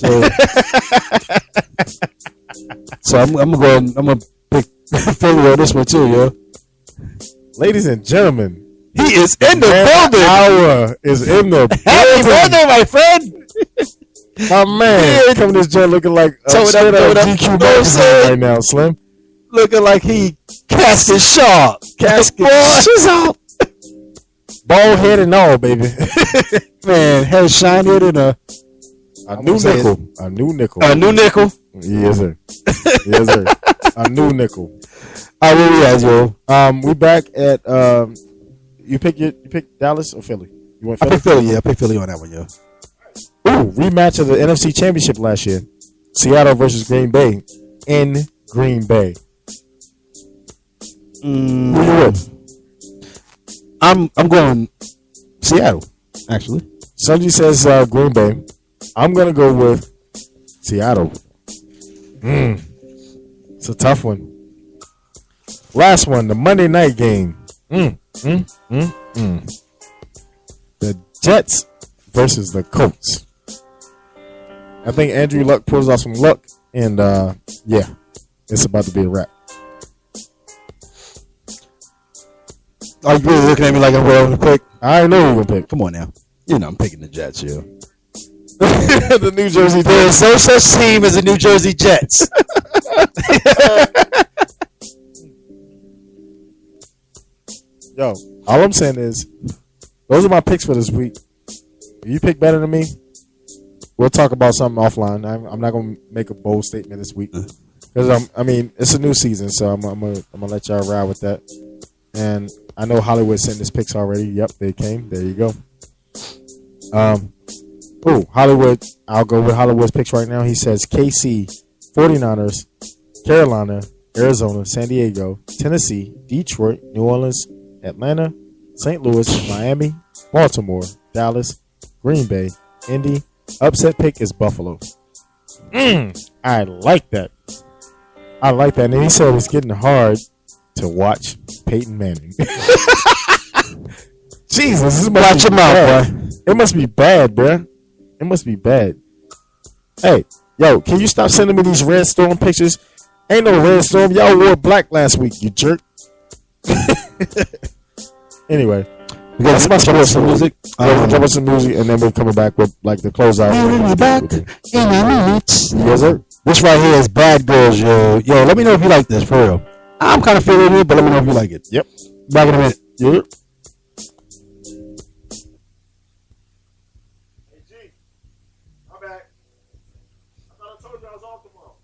So I'm going to pick Philly on this one too, yo. Ladies and gentlemen, he is in the building. Hour is in the building. Happy birthday, my friend. My man, coming this joint looking like straight out of GQ magazine right now, Slim. Looking like he casket sharp. Casket shizzle. Bald head and all, baby. Man, head shinier than a new nickel. A new nickel. A new nickel. Yes, sir. Yes, sir. A new nickel. I really has, yo. We back at you pick Dallas or Philly? You want Philly? I pick Philly, yeah. I pick Philly on that one, yo. Ooh, rematch of the NFC Championship last year. Seattle versus Green Bay in Green Bay. Who you with? I'm going Seattle, actually. Sunji says Green Bay. I'm gonna go with Seattle. It's a tough one. Last one, the Monday night game. The Jets versus the Colts. I think Andrew Luck pulls off some luck, and yeah, it's about to be a wrap. Are you really looking at me like I'm going to pick? I already know who we're gonna pick. Come on now. You know I'm picking the Jets, yo. The New Jersey Jets. There's no such team as the New Jersey Jets. Yo, all I'm saying is, those are my picks for this week. If you pick better than me, we'll talk about something offline. I'm not gonna make a bold statement this week because I mean it's a new season, so I'm gonna let y'all ride with that. And I know Hollywood sent his picks already. Yep, they came. There you go. Hollywood. I'll go with Hollywood's picks right now. He says KC, 49ers, Carolina, Arizona, San Diego, Tennessee, Detroit, New Orleans, Atlanta, St. Louis, Miami, Baltimore, Dallas, Green Bay, Indy. Upset pick is Buffalo. I like that. And then he said it's getting hard to watch Peyton Manning. Jesus, this must watch your mouth, boy. It must be bad, bruh. It must be bad. Hey, yo, can you stop sending me these Red Storm pictures? Ain't no Red Storm. Y'all wore black last week, you jerk. Anyway, we got some music. Jump some music, and then we're coming back with like the closeout. We'll be back in a minute. Yes, sir. This right here is Bad Girls, yo. Yo, let me know if you like this, for real. I'm kind of feeling it, but let me know if you like it. Yep. Back in a minute. Yep. Hey, G. I'm back. I thought I told you I was off tomorrow.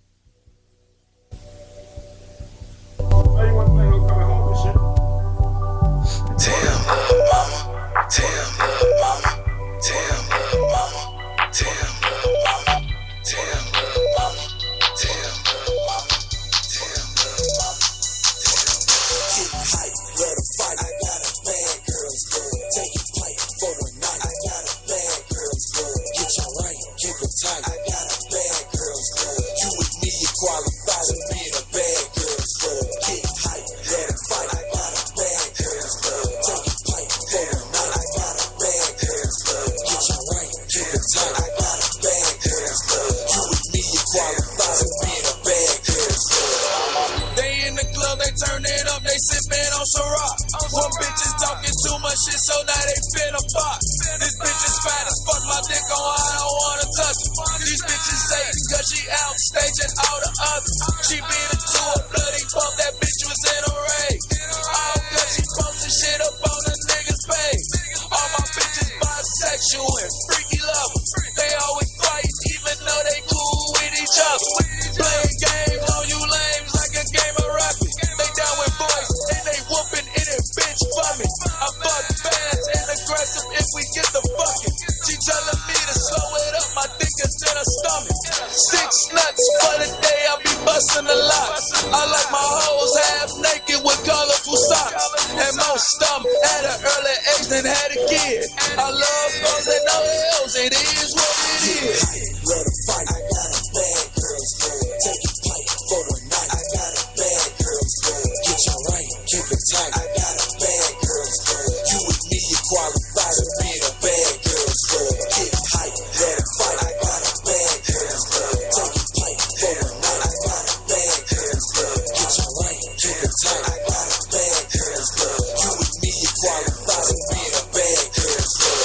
on some rock. One bitch is talking too much shit, so now they finna pop. This bitch is fine as fuck, my dick on, I don't wanna touch it. These bitches say cause she out staging all the others. She been into a bloody bump, that bitch was in a rage. All cause she posting shit up on the niggas' page. All my bitches bisexual and freaky lovers. They always fight even though they cool with each other. Playing games on you lames like a game of rugby. They down with boys and they whooping in it, bitch, for me. I fuck fast and aggressive if we get the fucking. She telling me to slow it up, my dick is in her stomach. 6 nuts for the day, I be busting a lot. I like my hoes half naked with colorful socks. And most of them at an early age then had a kid. I love girls that know L's, it is what it is. Let her fight, I got a bad girl's girl. Take a pipe for the night. I got a bad girl's girl. Get you right, keep it tight. I got a bad girl's girl. You and me, you qualify to be a bad girl's girl. Get hype, let her fight. I got a bad girl's girl. Take a pipe for the night. I got a bad girl's girl. Get you right, keep it tight. I got a bad girl's girl. You and me, you qualify to be a bad girl's girl.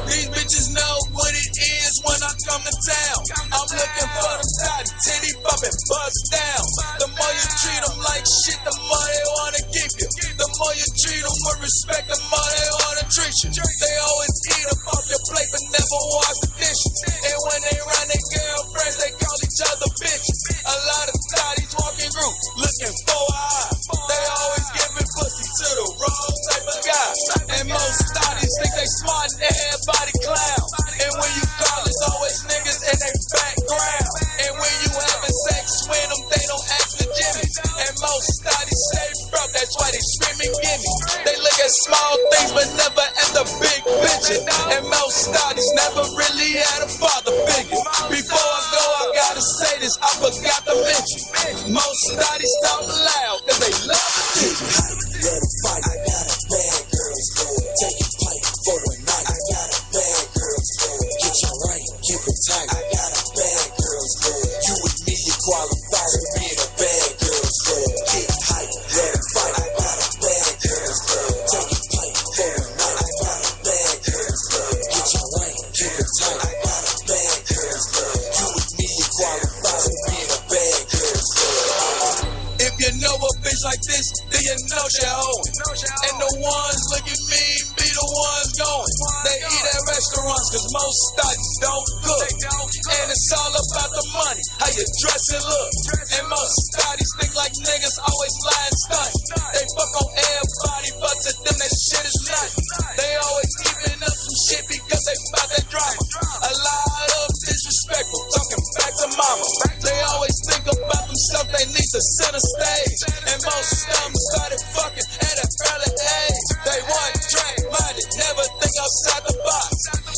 These bitches know what it is when I come to town. I'm looking for them side titty bumping bust down. The more you treat them like shit, the more they wanna give you. The more you treat them with respect, the more they wanna treat you. They always eat up off your plate but never wash the dishes. And when they run their girlfriends, they call each other bitches. A lot of thotties walking through looking for a eye. They always giving pussy to the wrong type of guy. And most thotties think they smart and everybody clown. And when you call, it's always niggas in their background. And when you having sex with them, they don't ask for Jimmy. And most thotties stay broke, that's why they screaming gimme. They look at small things but never at the big picture. And most thotties never really had a father figure. Before I go, I gotta say this, I forgot to mention. Most thotties talk loud cause they love the teach. Let her fight, I got a bad girl's girl. Take a pipe for the night. I got a bad girl's girl. Get you right, keep it tight. I got a bad girl's girl. You and me, you qualify to be a bad girl's girl. Get hype, let her fight. I got a bad girl's girl. Take a pipe for the night. I got a bad girl's girl. Get you right, keep it tight. I got a bad girl's girl. You and me, you qualify to be a bad girl's girl. If you know a bitch like this, then you know she hoeing. And the ones looking mean be the ones going. They eat at restaurants cause most thotties don't cook. And it's all about the money, how you dress and look. And most thotties think like niggas always lie and stunt. They fuck on everybody but to them that shit is nothing. They always keeping up some shit because they bout that drama. A lot of disrespectful, talking back to mama. They always think about themselves, they need to center stage. And most of them started fucking at an early age. They want train minded, never think outside the box.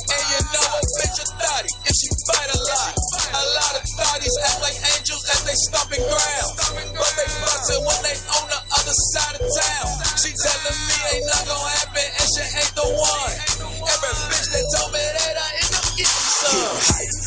And you know a bitch a thotty if she fight a lot. A lot of thotties act like angels as they stomping ground. But they bustin' when they on the other side of town. She telling me ain't not gonna happen and she ain't the one. Every bitch that told me that I end up getting some.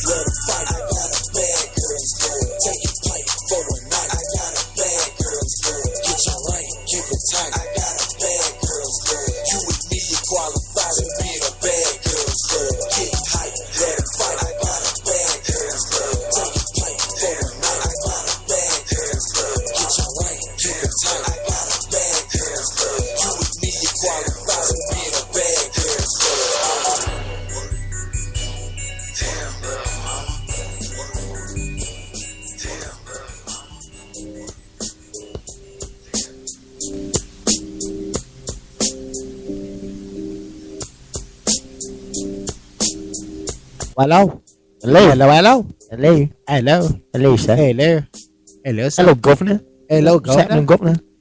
Let her fight, I got a bad girl's girl. Take a pipe for the night. I got a bad girl's girl. Get you right, keep it tight. I got a bad girl's girl. You and me, you qualify to be a bad girl's girl. Get hype, let her fight. I got a bad girl's girl. Take a pipe for the night. I got a bad girl's girl. Get you right, keep it tight. I got a bad girl's girl. You and me, you qualify to be a bad girl's girl. Damn, little mama. Damn, little Hello. Hello, sir. Hello, sir. Hello, Governor. Hello, What's happening, Governor. Governor?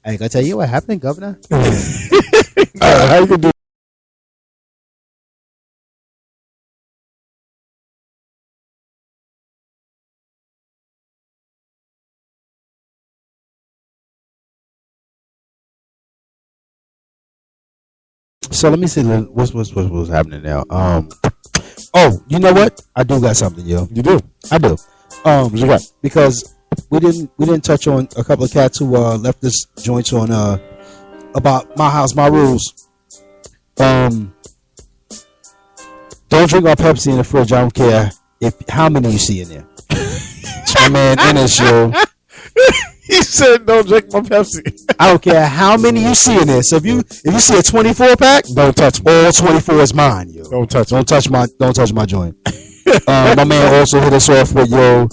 I gotta tell you what happened, Governor. How you gonna do? So let me see what's happening now. Oh, you know what? I do got something, yo. You do? I do. What you got? Because we didn't touch on a couple of cats who left this joint on about my house, my rules. Don't drink my Pepsi in the fridge. I don't care how many you see in there. My man Ennis, yo. He said, "Don't drink my Pepsi." I don't care how many you see in there. So if you see a 24 pack, Don't touch me. all 24 is mine, yo. Don't touch me. Don't touch my joint. My man also hit us off with, yo,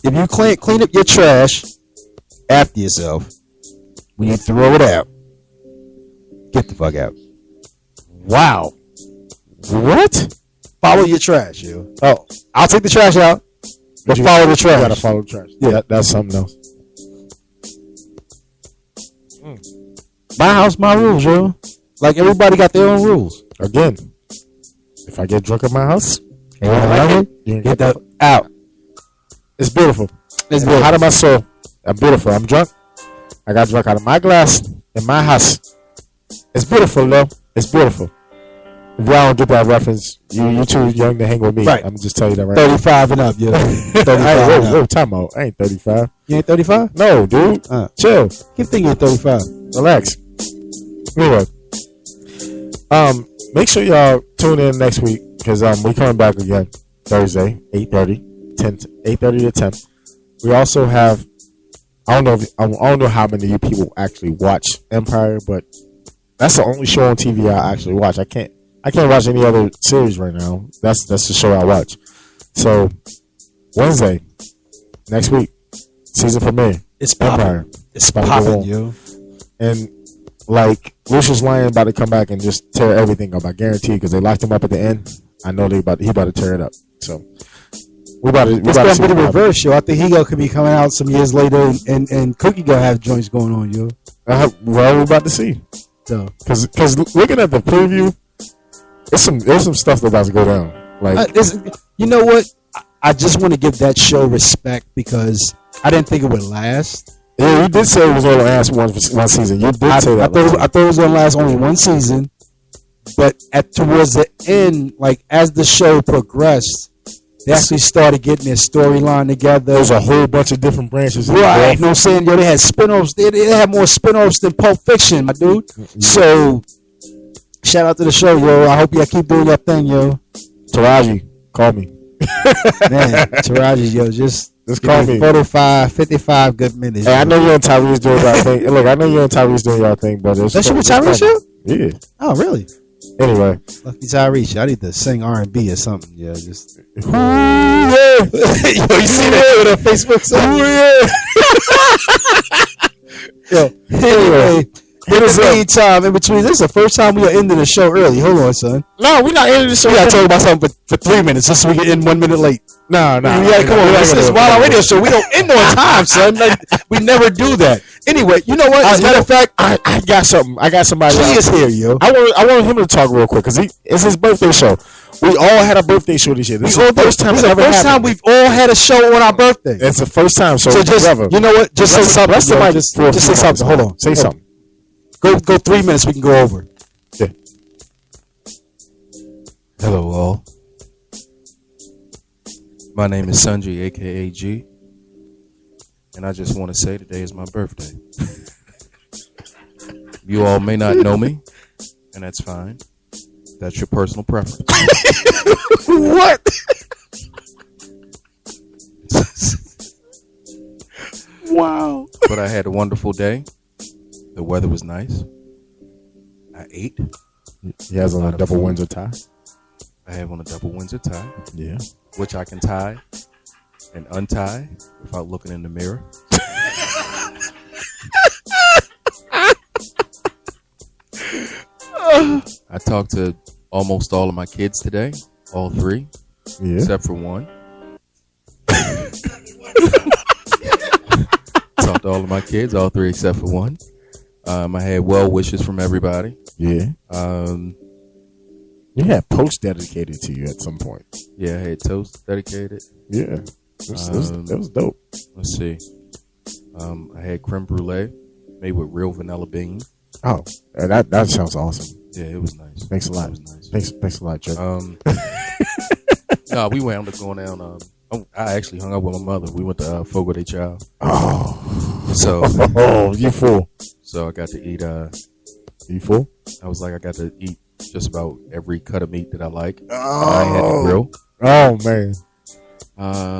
if you clean up your trash after yourself, when you throw it out, get the fuck out. Wow. What? Follow your trash, yo. Oh, I'll take the trash out, but follow the You trash. gotta follow the trash. Yeah. That's something else. My house, my rules, yo. Like everybody got their own rules. Again, if I get drunk at my house, You ain't get that out. it's beautiful. It's In the heart of my soul. I'm beautiful. I'm drunk. I got drunk out of my glass in my house. It's beautiful, though. It's beautiful. If y'all don't get that reference, you too young to hang with me. Right. I'm just telling you that right now. 35 and up, yo. 35 Hey, and whoa, up. time out. I ain't 35. You ain't 35? No, dude. Chill. Keep thinking you're 35. Relax. Anyway, make sure y'all tune in next week because we coming back again Thursday, 8:30 to 10. We also have I don't know how many of you people actually watch Empire, but that's the only show on TV I actually watch. I can't watch any other series right now. That's the show I watch. So Wednesday next week, season premiere. It's Empire. It's About to go popping, on. yo. And like Lucius Lyon about to come back and just tear everything up. I guarantee because they locked him up at the end. I know he about to tear it up. So we about to It's gonna be the reverse, yo. I think Higo could be coming out some years later, and Cookie gonna have joints going on, yo. Well, we're about to see. So, because looking at the preview, there's some stuff that's about to go down. Like, you know what? I just want to give that show respect because I didn't think it would last. Yeah, you did say it was only last one season. You did say that. I thought it was gonna last only one season, but towards the end, like as the show progressed, they actually started getting their storyline together. There's a whole bunch of different branches. Right, you know what I'm saying? Yo, they had spin-offs. They had more spin-offs than Pulp Fiction, my dude. So, shout out to the show, yo. I hope y'all keep doing your thing, yo. Taraji, call me. Man, Taraji, yo, just call me. 45, 55 good minutes. Hey, I know you and Tyrese doing y'all thing. Look, I know you and Tyrese doing y'all thing, but it's... That shit with Tyrese, yo? Yeah. Oh, really? Anyway. Lucky Tyrese. I need to sing R&B or something. Yeah, just... Ooh, yeah. Yo, you see that with a Facebook song? Ooh, yeah. Yo, anyway, in the meantime, in between, this is the first time we are ending the show early. Hold on, son. No, we're not ending the show. We gotta talk about something for 3 minutes just so we can end 1 minute late. No. We gotta come on. This is Wild Out Radio Show. We don't end on time, son. Like, we never do that. Anyway, you know what? As a matter of fact, I got something. I got somebody. He is here, yo. I want him to talk real quick because it's his birthday show. We all had a birthday show this year. This is the first time. This is the first time we've all had a show on our birthday. It's the first time. So just, whatever. you know what? Just say something. Rest the mic. Just say something. Hold on. Say something. Go 3 minutes. We can go over. Yeah. Hello, all. My name is Sanjay, aka G, and I just want to say today is my birthday. You all may not know me, and that's fine. That's your personal preference. What? Wow. But I had a wonderful day. The weather was nice. I ate. He has on a double Windsor tie. I have on a double Windsor tie. Yeah. Which I can tie and untie without looking in the mirror. I talked to almost all of my kids today. All three. Yeah. Except for one. Talked to all of my kids, all three except for one. I had well wishes from everybody. Yeah. You had posts dedicated to you at some point. Yeah, I had toast dedicated. Yeah. That was dope. Let's see. I had creme brulee made with real vanilla bean. Oh, that sounds awesome. Yeah, it was nice. Thanks a lot. It was nice. Thanks a lot, Joe. No, we wound up going down. I actually hung out with my mother. We went to Fogo de Chao. Oh. So, Oh, you fool. so I got to eat. You fool. I was like, I got to eat just about every cut of meat that I like. Oh. I had the grill. Oh, man.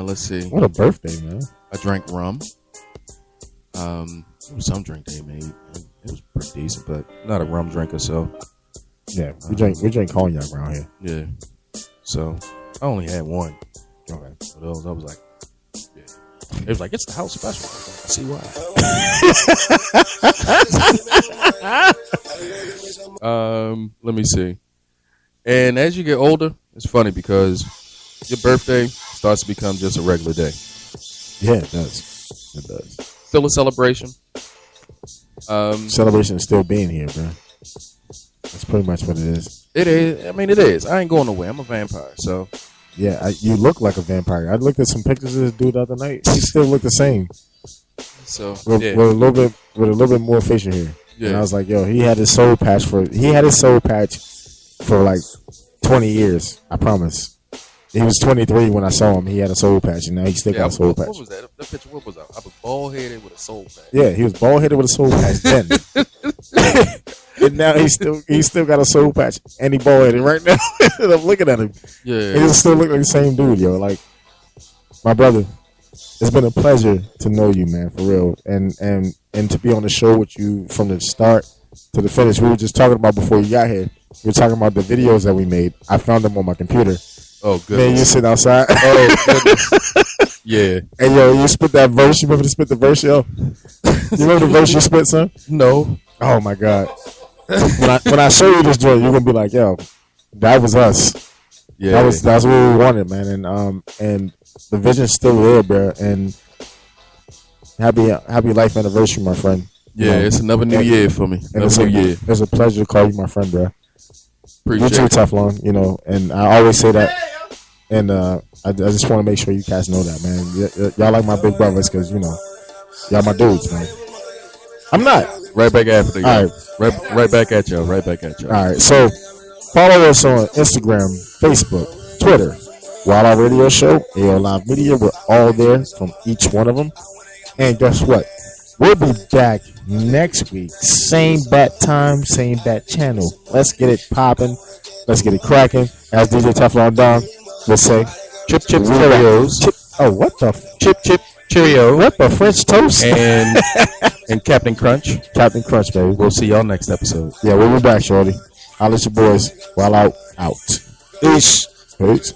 Let's see. What a birthday, man. I drank rum. It was some drink they made. It was pretty decent, but not a rum drinker, so Yeah, we drink cognac around here. yeah. So I only had one. Okay. So those, I was like, yeah. It was like, it's the house special. I see why. Let me see. And as you get older, it's funny because your birthday starts to become just a regular day. Yeah, it does. It does. Still a celebration. Celebration is still being here, bro. That's pretty much what it is. It is. I mean, it is. I ain't going nowhere. I'm a vampire, so Yeah, you look like a vampire. I looked at some pictures of this dude the other night. He still looked the same. With yeah. a little bit more facial hair. Yeah. And I was like, yo, he had his soul patch for like 20 years. I promise. He was 23 when I saw him. He had a soul patch, and now he still got a soul patch. What was that? That picture, what was that? I was bald headed with a soul patch. Yeah, he was bald headed with a soul patch then. And now he still got a soul patch, and he bald headed right now. And I'm looking at him. Yeah. He still look like the same dude, yo. Like, my brother, it's been a pleasure to know you, man, for real, and to be on the show with you from the start to the finish. We were just talking about before you got here. We were talking about the videos that we made. I found them on my computer. Oh, good. Man, you sitting outside. Oh, goodness. Yeah. Hey, yo, you spit that verse. You remember to spit the verse, yo? You remember the verse you spit, son? No. Oh, my God. When I show you this joint, you're going to be like, yo, that was us. Yeah. That's what we wanted, man. And the vision's still there, bro. And happy life anniversary, my friend. Yeah, it's another new year for me. Another new year. It's a pleasure to call you my friend, bro. Appreciate You too, it. Teflon, you know, and I always say that. And I just want to make sure you guys know that, man. Y'all like my big brothers because, you know, y'all my dudes, man. I'm not. Right back after you. All right. Right back at y'all. Right back at y'all. All right, so follow us on Instagram, Facebook, Twitter, Wild Out Radio Show, AO Live Media. We're all there from each one of them. And guess what? We'll be back next week. Same bat time, same bat channel. Let's get it popping. Let's get it cracking. As DJ Teflon Don would say, Chip Cheerios. Oh, what the? Chip Cheerio. What the French toast? And Captain Crunch. Captain Crunch, baby. We'll see y'all next episode. Yeah, we'll be back, shorty. Holla at your boys. While out. Peace. Peace.